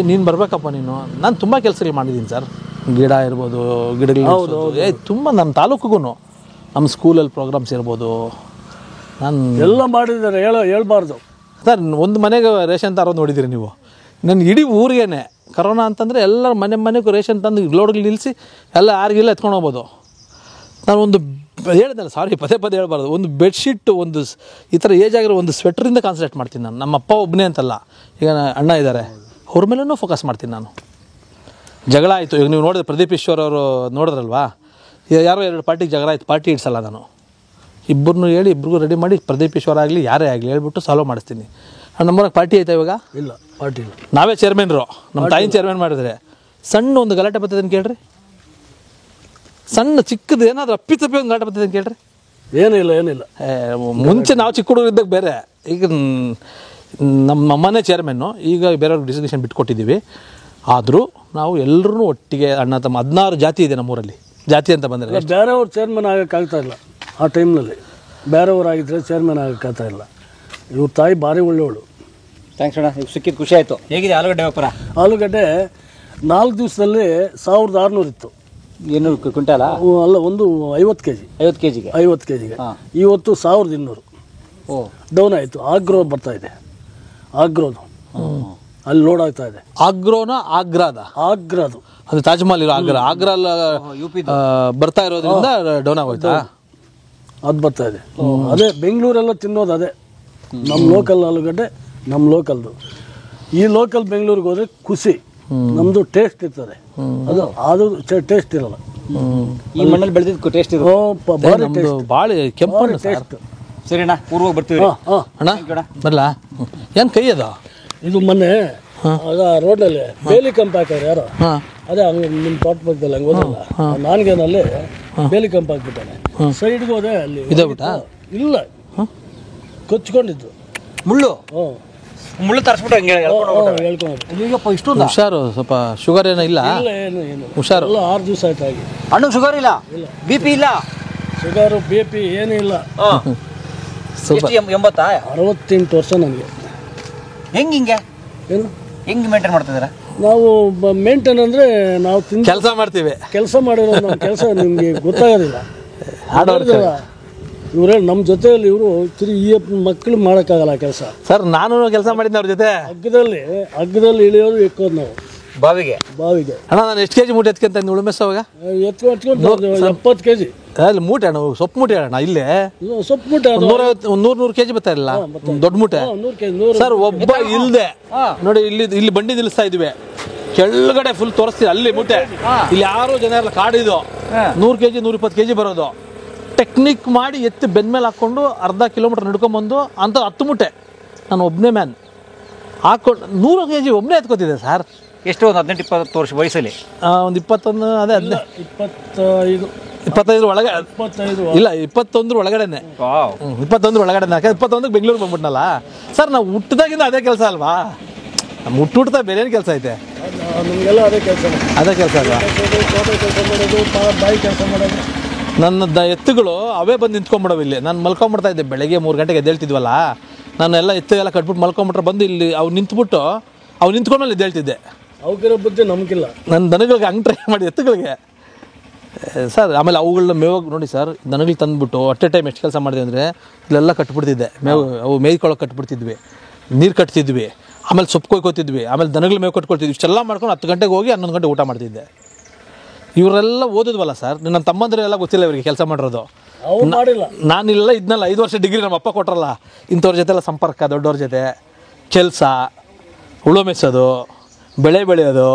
ನೀನು ಬರಬೇಕಪ್ಪ ನೀನು. ನಾನು ತುಂಬ ಕೆಲಸಗಳು ಮಾಡಿದ್ದೀನಿ ಸರ್, ಗಿಡ ಇರ್ಬೋದು, ಗಿಡಗಳು ತುಂಬ ನಮ್ಮ ತಾಲೂಕಿಗೂ ನಮ್ಮ ಸ್ಕೂಲಲ್ಲಿ ಪ್ರೋಗ್ರಾಮ್ಸ್ ಇರ್ಬೋದು ನಾನು ಎಲ್ಲ ಮಾಡಿದ್ದಾರೆ. ಹೇಳ್ಬಾರ್ದು ಸರ್. ಒಂದು ಮನೆಗೆ ರೇಷನ್ ತರೋದು ನೋಡಿದ್ದೀರಿ ನೀವು. ನನ್ನ ಇಡೀ ಊರಿಗೇನೆ ಕರೋನಾ ಅಂತಂದರೆ ಎಲ್ಲರ ಮನೆಗೂ ರೇಷನ್ ತಂದು ಲೋಡ್ಗಳು ನಿಲ್ಲಿಸಿ ಎಲ್ಲ ಯಾರಿಗೆಲ್ಲ ಎತ್ಕೊಂಡು ಹೋಗ್ಬೋದು. ನಾನು ಒಂದು ಹೇಳಿದ್ನಲ್ಲ, ಸಾರಿ ಪದೇ ಹೇಳ್ಬಾರ್ದು, ಒಂದು ಬೆಡ್ಶೀಟು, ಒಂದು ಈ ಥರ ಏಜ್ ಆಗಿರೋ ಒಂದು ಸ್ವೆಟ್ರಿಂದ ಕಾನ್ಸಂಟ್ರೇಟ್ ಮಾಡ್ತೀನಿ ನಾನು. ನಮ್ಮ ಅಪ್ಪ ಒಬ್ಬನೇ ಅಂತಲ್ಲ, ಈಗ ಅಣ್ಣ ಇದ್ದಾರೆ, ಅವ್ರ ಮೇಲೂ ಫೋಕಸ್ ಮಾಡ್ತೀನಿ ನಾನು. ಜಗಳ ಆಯಿತು, ಈಗ ನೀವು ನೋಡಿದ್ರೆ ಪ್ರದೀಪ್ ಈಶ್ವರ್ ಅವರು ನೋಡಿದ್ರಲ್ವಾ, ಯಾರೋ 2 ಪಾರ್ಟಿಗೆ ಜಗಳ ಆಯಿತು, ಪಾರ್ಟಿ ಇಡ್ಸಲ್ಲ ನಾನು. ಇಬ್ಬರನ್ನೂ ಹೇಳಿ ಇಬ್ರಿಗೂ ರೆಡಿ ಮಾಡಿ ಪ್ರದೀಪ್ ಈಶ್ವರ ಆಗಲಿ ಯಾರೇ ಆಗಲಿ ಹೇಳ್ಬಿಟ್ಟು ಸಾಲ್ವ್ ಮಾಡಿಸ್ತೀನಿ. ನಮ್ಮೂರಾಗ ಪಾರ್ಟಿ ಆಯ್ತಾ ಇವಾಗ? ಇಲ್ಲ, ಪಾರ್ಟಿ ಇಲ್ಲ. ನಾವೇ ಚೇರ್ಮನ್ರು, ನಮ್ಮ ತಾಯಿನ ಚೇರ್ಮನ್ ಮಾಡಿದ್ರೆ ಸಣ್ಣ ಒಂದು ಗಲಾಟೆ ಬರ್ತದೆ ಅಂತ ಕೇಳ್ರಿ. ಸಣ್ಣ ಚಿಕ್ಕದು ಏನಾದರೂ ಅಪ್ಪಿತಪ್ಪಿ ಒಂದು ಗಲಾಟೆ ಬರ್ತದೆ ಅಂತ ಕೇಳ್ರಿ. ಏನಿಲ್ಲ. ಮುಂಚೆ ನಾವು ಚಿಕ್ಕ ಹುಡುಗರು ಇದ್ದಾಗ ಬೇರೆ, ಈಗ ನಮ್ಮ ಅಮ್ಮನೇ ಚೇರ್ಮನ್ನು, ಈಗ ಬೇರೆಯವ್ರಿಗೆ ಡಿಸಿಗ್ನೇಷನ್ ಬಿಟ್ಕೊಟ್ಟಿದ್ದೀವಿ. ಆದರೂ ನಾವು ಎಲ್ಲರೂ ಒಟ್ಟಿಗೆ ಅಣ್ಣ ತಮ್ಮ 16 ಜಾತಿ ಇದೆ ನಮ್ಮೂರಲ್ಲಿ. ಜಾತಿ ಅಂತ ಬಂದರೆ ಬೇರೆಯವ್ರು ಚೇರ್ಮನ್ ಆಗೋಕ್ಕಾಗ್ತಾ ಇಲ್ಲ. ಆ ಟೈಮ್ನಲ್ಲಿ ಬೇರೆಯವರಾಗಿದ್ದರೆ ಚೇರ್ಮನ್ ಆಗೋಕ್ಕಾಗ್ತಾ ಇಲ್ಲ. ಇವ್ರ ತಾಯಿ ಭಾರಿ ಒಳ್ಳೆಯವಳು. ಥ್ಯಾಂಕ್ಸ್ ಅಣ್ಣ, ಸಿಕ್ಕಿದ್ದು ಖುಷಿ ಆಯಿತು. ಹೇಗಿದೆ ಆಲೂಗಡ್ಡೆ ವ್ಯಾಪಾರ? ಆಲೂಗಡ್ಡೆ 4 ದಿವಸದಲ್ಲಿ 1600 ಇತ್ತು. 200 ಕ್ವಿಂಟಾಲ ಅಲ್ಲ, ಒಂದು 50 kg. 50 kg-ಗೆ ಇವತ್ತು 1200. ಡೌನ್ ಆಯಿತು. ಆಗ್ರೋ ಬರ್ತಾ ಇದೆ, ಆಗ್ರೋದು ಅಲ್ಲಿ ಲೋಡ್ ಆಗ್ತಾ ಇದೆ. ಆಗ್ರೋನ ಆಗ್ರಾದು ಅದು ತಾಜ್ ಮಹಲ್ ಇರೋ ಆಗ್ರಾ ಬರ್ತಾ ಇರೋದ್ರಿಂದ ಡೌನ್ ಆಗೋಯ್ತಾ? ಅದು ಬರ್ತಾ ಇದೆ. ಅದೇ ಬೆಂಗಳೂರೆಲ್ಲ ತಿನ್ನೋದು ಅದೇ. ನಮ್ಮ ಲೋಕಲ್ ಆಲೂಗಡ್ಡೆ, ನಮ್ಮ ಲೋಕಲ್ದು. ಈ ಲೋಕಲ್ ಬೆಂಗಳೂರಿಗೆ ಹೋದ್ರೆ ಖುಷಿ, ನಮ್ಮದು ಟೇಸ್ಟ್ ಇರ್ತದೆ. ಅದು ಟೇಸ್ಟ್ ಇರಲ್ಲ. ಈ ಮಣ್ಣಲ್ಲಿ ಬೆಳೆದಿದ್ದು ಟೇಸ್ಟ್ ಇದೆ, ಭಾರಿ ಟೇಸ್ಟ್, ಭಾಳ ಕೆಂಪು ಟೇಸ್ಟ್. ಸರಿ ಅಣ್ಣ, ಪೂರ್ವ ಬರ್ತೀವಿ ಅಣ್ಣ. ಬರಲ್ಲ ಏನು ಕೈ ಅದ? ಇದು ಮೊನ್ನೆ ಆಗ ರೋಡ್ನಲ್ಲಿ ಬೇಲಿ ಕಂಪ್ ಹಾಕೋರು ಯಾರೋ, ಅದೇ ಹಂಗೆ ನಿಮ್ಮ ತೋಟ ಪಕ್ಕದಲ್ಲಿ ಹಂಗೆ ಹೋದಲ್ಲ, ನಾನ್ಗೇನಲ್ಲಿ ಬೇಲಿ ಕಂಪ್ ಹಾಕ್ಬಿಟ್ಟಾನೆ. ಸೈಡ್ಗೆ ಹೋದೆ, ಅಲ್ಲಿ ಇಲ್ಲ ಕೊಚ್ಕೊಂಡಿದ್ದು ಮುಳ್ಳು ತರಿಸ್ಬಿಟ್ಟು ಹಂಗೆ ಹೇಳ್ಕೊಂಡು ಇಷ್ಟೊಂದು ಹುಷಾರು. ಸ್ವಲ್ಪ ಶುಗರ್ ಏನೋ ಇಲ್ಲ, ಏನು ಹುಷಾರು. 6 ದಿವಸ ಆಯ್ತು ಆಗಿ. ಅಣ್ಣ ಶುಗರ್ ಇಲ್ಲ, BP ಇಲ್ಲ, ಶುಗರು BP ಏನೂ ಇಲ್ಲ. 68 ವರ್ಷ ನನಗೆ. ಹೆಂಗೆ ಏನು ಹೆಂಗೆ ಮೇಂಟೈನ್ ಮಾಡ್ತಿದ್ದೀರಾ? ನಾವು ಮೇಂಟೈನ್ ಅಂದರೆ ನಾವು ಕೆಲಸ ಮಾಡ್ತೀವಿ, ಕೆಲಸ ಮಾಡಿರೋ ನಮ್ಮ ಕೆಲಸ ನಿಮಗೆ ಗೊತ್ತಾಗೋದಿಲ್ಲ. ಇವರೇ ನಮ್ಮ ಜೊತೆಯಲ್ಲಿ ಇವರು ಈ ಮಕ್ಕಳು ಮಾಡೋಕ್ಕಾಗಲ್ಲ ಕೆಲಸ. ಸರ್ ನಾನು ಕೆಲಸ ಮಾಡಿದ್ದೆ ಅವ್ರ ಜೊತೆ. ಹಗ್ಗದಲ್ಲಿ ಇಳಿಯೋದು ಎಕ್ಕೋದು ನಾವು ಬಾವಿಗೆ. ಅಣ್ಣ ನಾನು ಎಷ್ಟು ಕೆಜಿ ಮೂಟೆ ಎತ್ಕೊಂತ ಉಳುಮೆಸೋವಾಗ? ಎತ್ಕೊಂಡು 70 kg ಅಲ್ಲಿ ಮೂಟೆ ಅಣ್ಣ, ಸೊಪ್ಪು ಮೂಟೆ ಅಣ್ಣ. ಇಲ್ಲೇ ಸೊಪ್ಪು ಮೂಟೆ 100 kg ಬರ್ತಾ ಇರಲಿಲ್ಲ, ದೊಡ್ಡ ಮೂಟೆ. ಸರ್ ಒಬ್ಬ ಇಲ್ದೆ ನೋಡಿ, ಇಲ್ಲಿ ಬಂಡಿ ನಿಲ್ಲಿಸ್ತಾ ಇದ್ವಿ, ಕೆಳಗಡೆ ಫುಲ್ ತೋರಿಸ್ತೀವಿ ಅಲ್ಲಿ ಮೂಟೆ. ಇಲ್ಲಿ ಯಾರು ಜನ ಎಲ್ಲ ಕಾಡಿದು 100 kg 120 kg ಬರೋದು. ಟೆಕ್ನಿಕ್ ಮಾಡಿ ಎತ್ತಿ ಬೆನ್ನ ಮೇಲೆ ಹಾಕ್ಕೊಂಡು ಅರ್ಧ ಕಿಲೋಮೀಟರ್ ನಡ್ಕೊಂಬಂದು ಅಂತ 10 ಮೂಟೆ ನಾನು ಒಬ್ಬನೇ ಮ್ಯಾನ್ ಹಾಕ್ಕೊಂಡು 100 kg ಒಬ್ಬನೇ ಎತ್ಕೋತಿದ್ದೆ ಸರ್. ಎಷ್ಟು, ಒಂದು 18-20 ವರ್ಷ ವಯಸ್ಸಲ್ಲಿ? ಒಂದು 21, ಅದೇ 25 ಒಳಗೆ ಇಲ್ಲ, 21 ಒಳಗಡೆನೆ. 21 ಒಳಗಡೆನೆ. 21ಕ್ಕೆ ಬೆಂಗಳೂರಿಗೆ ಬಂದ್ಬಿಟ್ನಲ್ಲ ಸರ್. ನಾವು ಹುಟ್ಟಿದಾಗಿಂದ ಅದೇ ಕೆಲಸ ಅಲ್ವಾ, ನಮ್ಮ ಹುಟ್ಟುತ್ತಾ ಬೇರೆ ಏನು ಕೆಲಸ ಐತೆ? ನಮಗೆಲ್ಲ ಅದೇ ಕೆಲಸ ಅಲ್ವಾ. ಬಾಯಿ ಕೆಲಸ ಮಾಡೋದು. ನನ್ನ ಎತ್ತುಗಳು ಅವೇ ಬಂದು ನಿಂತ್ಕೊಂಡ್ಬಿಡವು ಇಲ್ಲಿ. ನಾನು ಮಲ್ಕೊಂಡ್ಬಿಡ್ತಾ ಇದ್ದೆ, ಬೆಳಗ್ಗೆ 3 ಗಂಟೆಗೆ ಎದ್ದೇಳ್ತಿದ್ವಲ್ಲ, ನಾನೆಲ್ಲ ಎತ್ತುಗೆಲ್ಲ ಕಟ್ಬಿಟ್ಟು ಮಲ್ಕೊಂಡ್ಬಿಟ್ರೆ ಬಂದು ಇಲ್ಲಿ ಅವು ನಿಂತ್ಬಿಟ್ಟು ಅವು ನಿಂತ್ಕೊಂಡ್ಮೇಲೆ ಎದ್ದೇಳ್ತಿದ್ದೆ. ಅವಕ್ಕಿರೋ ಬುದ್ಧಿ ನಮಗಿಲ್ಲ. ನನ್ನ ದನಗಳಿಗೆ ಹಂಗೆ ಟ್ರೈ ಮಾಡಿ ಎತ್ತುಗಳಿಗೆ ಸರ್. ಆಮೇಲೆ ಅವುಗಳನ್ನ ಮೇವಾಗ ನೋಡಿ ಸರ್, ದನಗಳು ತಂದುಬಿಟ್ಟು ಅಟ್ ಎ ಟೈಮ್ ಎಷ್ಟು ಕೆಲಸ ಮಾಡಿದೆ ಅಂದರೆ ಇಲ್ಲೆಲ್ಲ ಕಟ್ಬಿಡ್ತಿದ್ದೆ. ಅವು ಮೇಯ್ಕೊಳ್ಳೋಕೆ ಕಟ್ಬಿಡ್ತಿದ್ವಿ, ನೀರು ಕಟ್ತಿದ್ವಿ, ಆಮೇಲೆ ಸೊಪ್ಪು ಕೊಯ್ಕೋತಿದ್ವಿ, ಆಮೇಲೆ ದನಗಳು ಮೇವು ಕಟ್ಕೊಳ್ತಿದ್ವಿ. ಇಷ್ಟೆಲ್ಲ ಮಾಡ್ಕೊಂಡು 10 ಗಂಟೆಗೆ ಹೋಗಿ 11 ಗಂಟೆ ಊಟ ಮಾಡ್ತಿದ್ದೆ. ಇವರೆಲ್ಲ ಓದಿದ್ವಲ್ಲ ಸರ್, ನನ್ನ ತಮ್ಮಂದ್ರೆಲ್ಲ ಗೊತ್ತಿಲ್ಲ ಇವರಿಗೆ ಕೆಲಸ ಮಾಡಿರೋದು. ನಾನಿಲ್ಲ ಇದನ್ನೆಲ್ಲ 5 ವರ್ಷ ಡಿಗ್ರಿ ನಮ್ಮ ಅಪ್ಪ ಕೊಟ್ರಲ್ಲ, ಇಂಥವ್ರ ಜೊತೆ ಎಲ್ಲ ಸಂಪರ್ಕ, ದೊಡ್ಡವ್ರ ಜೊತೆ ಕೆಲಸ, ಉಳು ಮೆಸೋದು, ಬೆಳೆ ಬೆಳೆಯೋದು,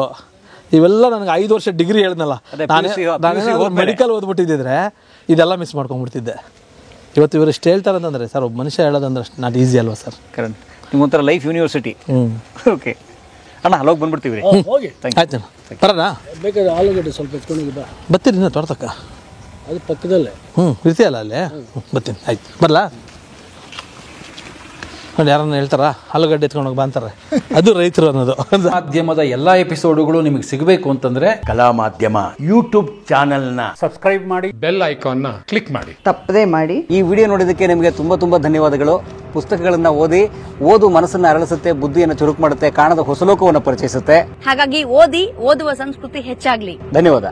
ಇವೆಲ್ಲ ನನಗೆ 5 ವರ್ಷ ಡಿಗ್ರಿ ಹೇಳಿದ್ನಲ್ಲ, ಅದೇ ನಾನು PUC ಓದ್ಮೇಲೆ. ಮೆಡಿಕಲ್ ಓದ್ಬಿಟ್ಟಿದ್ದಿದ್ರೆ ಇದೆಲ್ಲ ಮಿಸ್ ಮಾಡ್ಕೊಂಡ್ಬಿಡ್ತಿದ್ದೆ. ಇವತ್ತು ಇವರು ಎಷ್ಟು ಹೇಳ್ತಾರೆ ಅಂತಂದರೆ ಸರ್, ಒಬ್ಬ ಮನುಷ್ಯ ಹೇಳೋದಂದ್ರೆ ಅಷ್ಟು ನಾಟ್ ಈಸಿ ಅಲ್ವಾ ಸರ್? ಕರೆಕ್ಟ್. ನಿಮ್ಮೊಂಥರ ಲೈಫ್ ಯೂನಿವರ್ಸಿಟಿ. ಓಕೆ ಅಣ್ಣ, ಅಲ್ಲೋಗಿ ಬಂದ್ಬಿಡ್ತೀವಿ ರೀ. ಹೋಗಿ ಆಯ್ತು ಬರೋಣ. ಬೇಕಾದ್ರೆ ಆಲೂಗಡ್ಡೆ ಸ್ವಲ್ಪ ಎತ್ಕೊಂಡು ಬಾ, ಬರ್ತೀರಿ ಇನ್ನೂ ತೋಟಕ್ಕ? ಅದು ಪಕ್ಕದಲ್ಲೇ. ಇರ್ತೀಯಲ್ಲ ಅಲ್ಲೇ? ಬರ್ತೀನಿ. ಆಯ್ತು ಬರಲಾ? ನೋಡಿ ಯಾರನ್ನ ಹೇಳ್ತಾರ ಆಲೂಗಡ್ಡೆ ಎತ್ಕೊಂಡೋಗಿ ಬಾ ಅಂತಾರೆ, ಅದು ರೈತರು ಅನ್ನೋದು. ಮಾಧ್ಯಮದ ಎಲ್ಲಾ ಎಪಿಸೋಡುಗಳು ನಿಮಗೆ ಸಿಗಬೇಕು ಅಂತಂದ್ರೆ ಕಲಾ ಮಾಧ್ಯಮ ಯೂಟ್ಯೂಬ್ ಚಾನೆಲ್ನ ಸಬ್ಸ್ಕ್ರೈಬ್ ಮಾಡಿ, ಬೆಲ್ ಐಕಾನ್ನ ಕ್ಲಿಕ್ ಮಾಡಿ. ತಪ್ಪದೇ ಮಾಡಿ. ಈ ವಿಡಿಯೋ ನೋಡಿದ್ದಕ್ಕೆ ನಿಮಗೆ ತುಂಬಾ ತುಂಬಾ ಧನ್ಯವಾದಗಳು. ಪುಸ್ತಕಗಳನ್ನ ಓದು ಮನಸ್ಸನ್ನ ಅರಳಿಸುತ್ತೆ, ಬುದ್ಧಿಯನ್ನು ಚುರುಕು ಮಾಡುತ್ತೆ, ಕಾಣದ ಹೊಸ ಲೋಕವನ್ನು ಪರಿಚಯಿಸುತ್ತೆ. ಹಾಗಾಗಿ ಓದುವ ಸಂಸ್ಕೃತಿ ಹೆಚ್ಚಾಗ್ಲಿ. ಧನ್ಯವಾದ.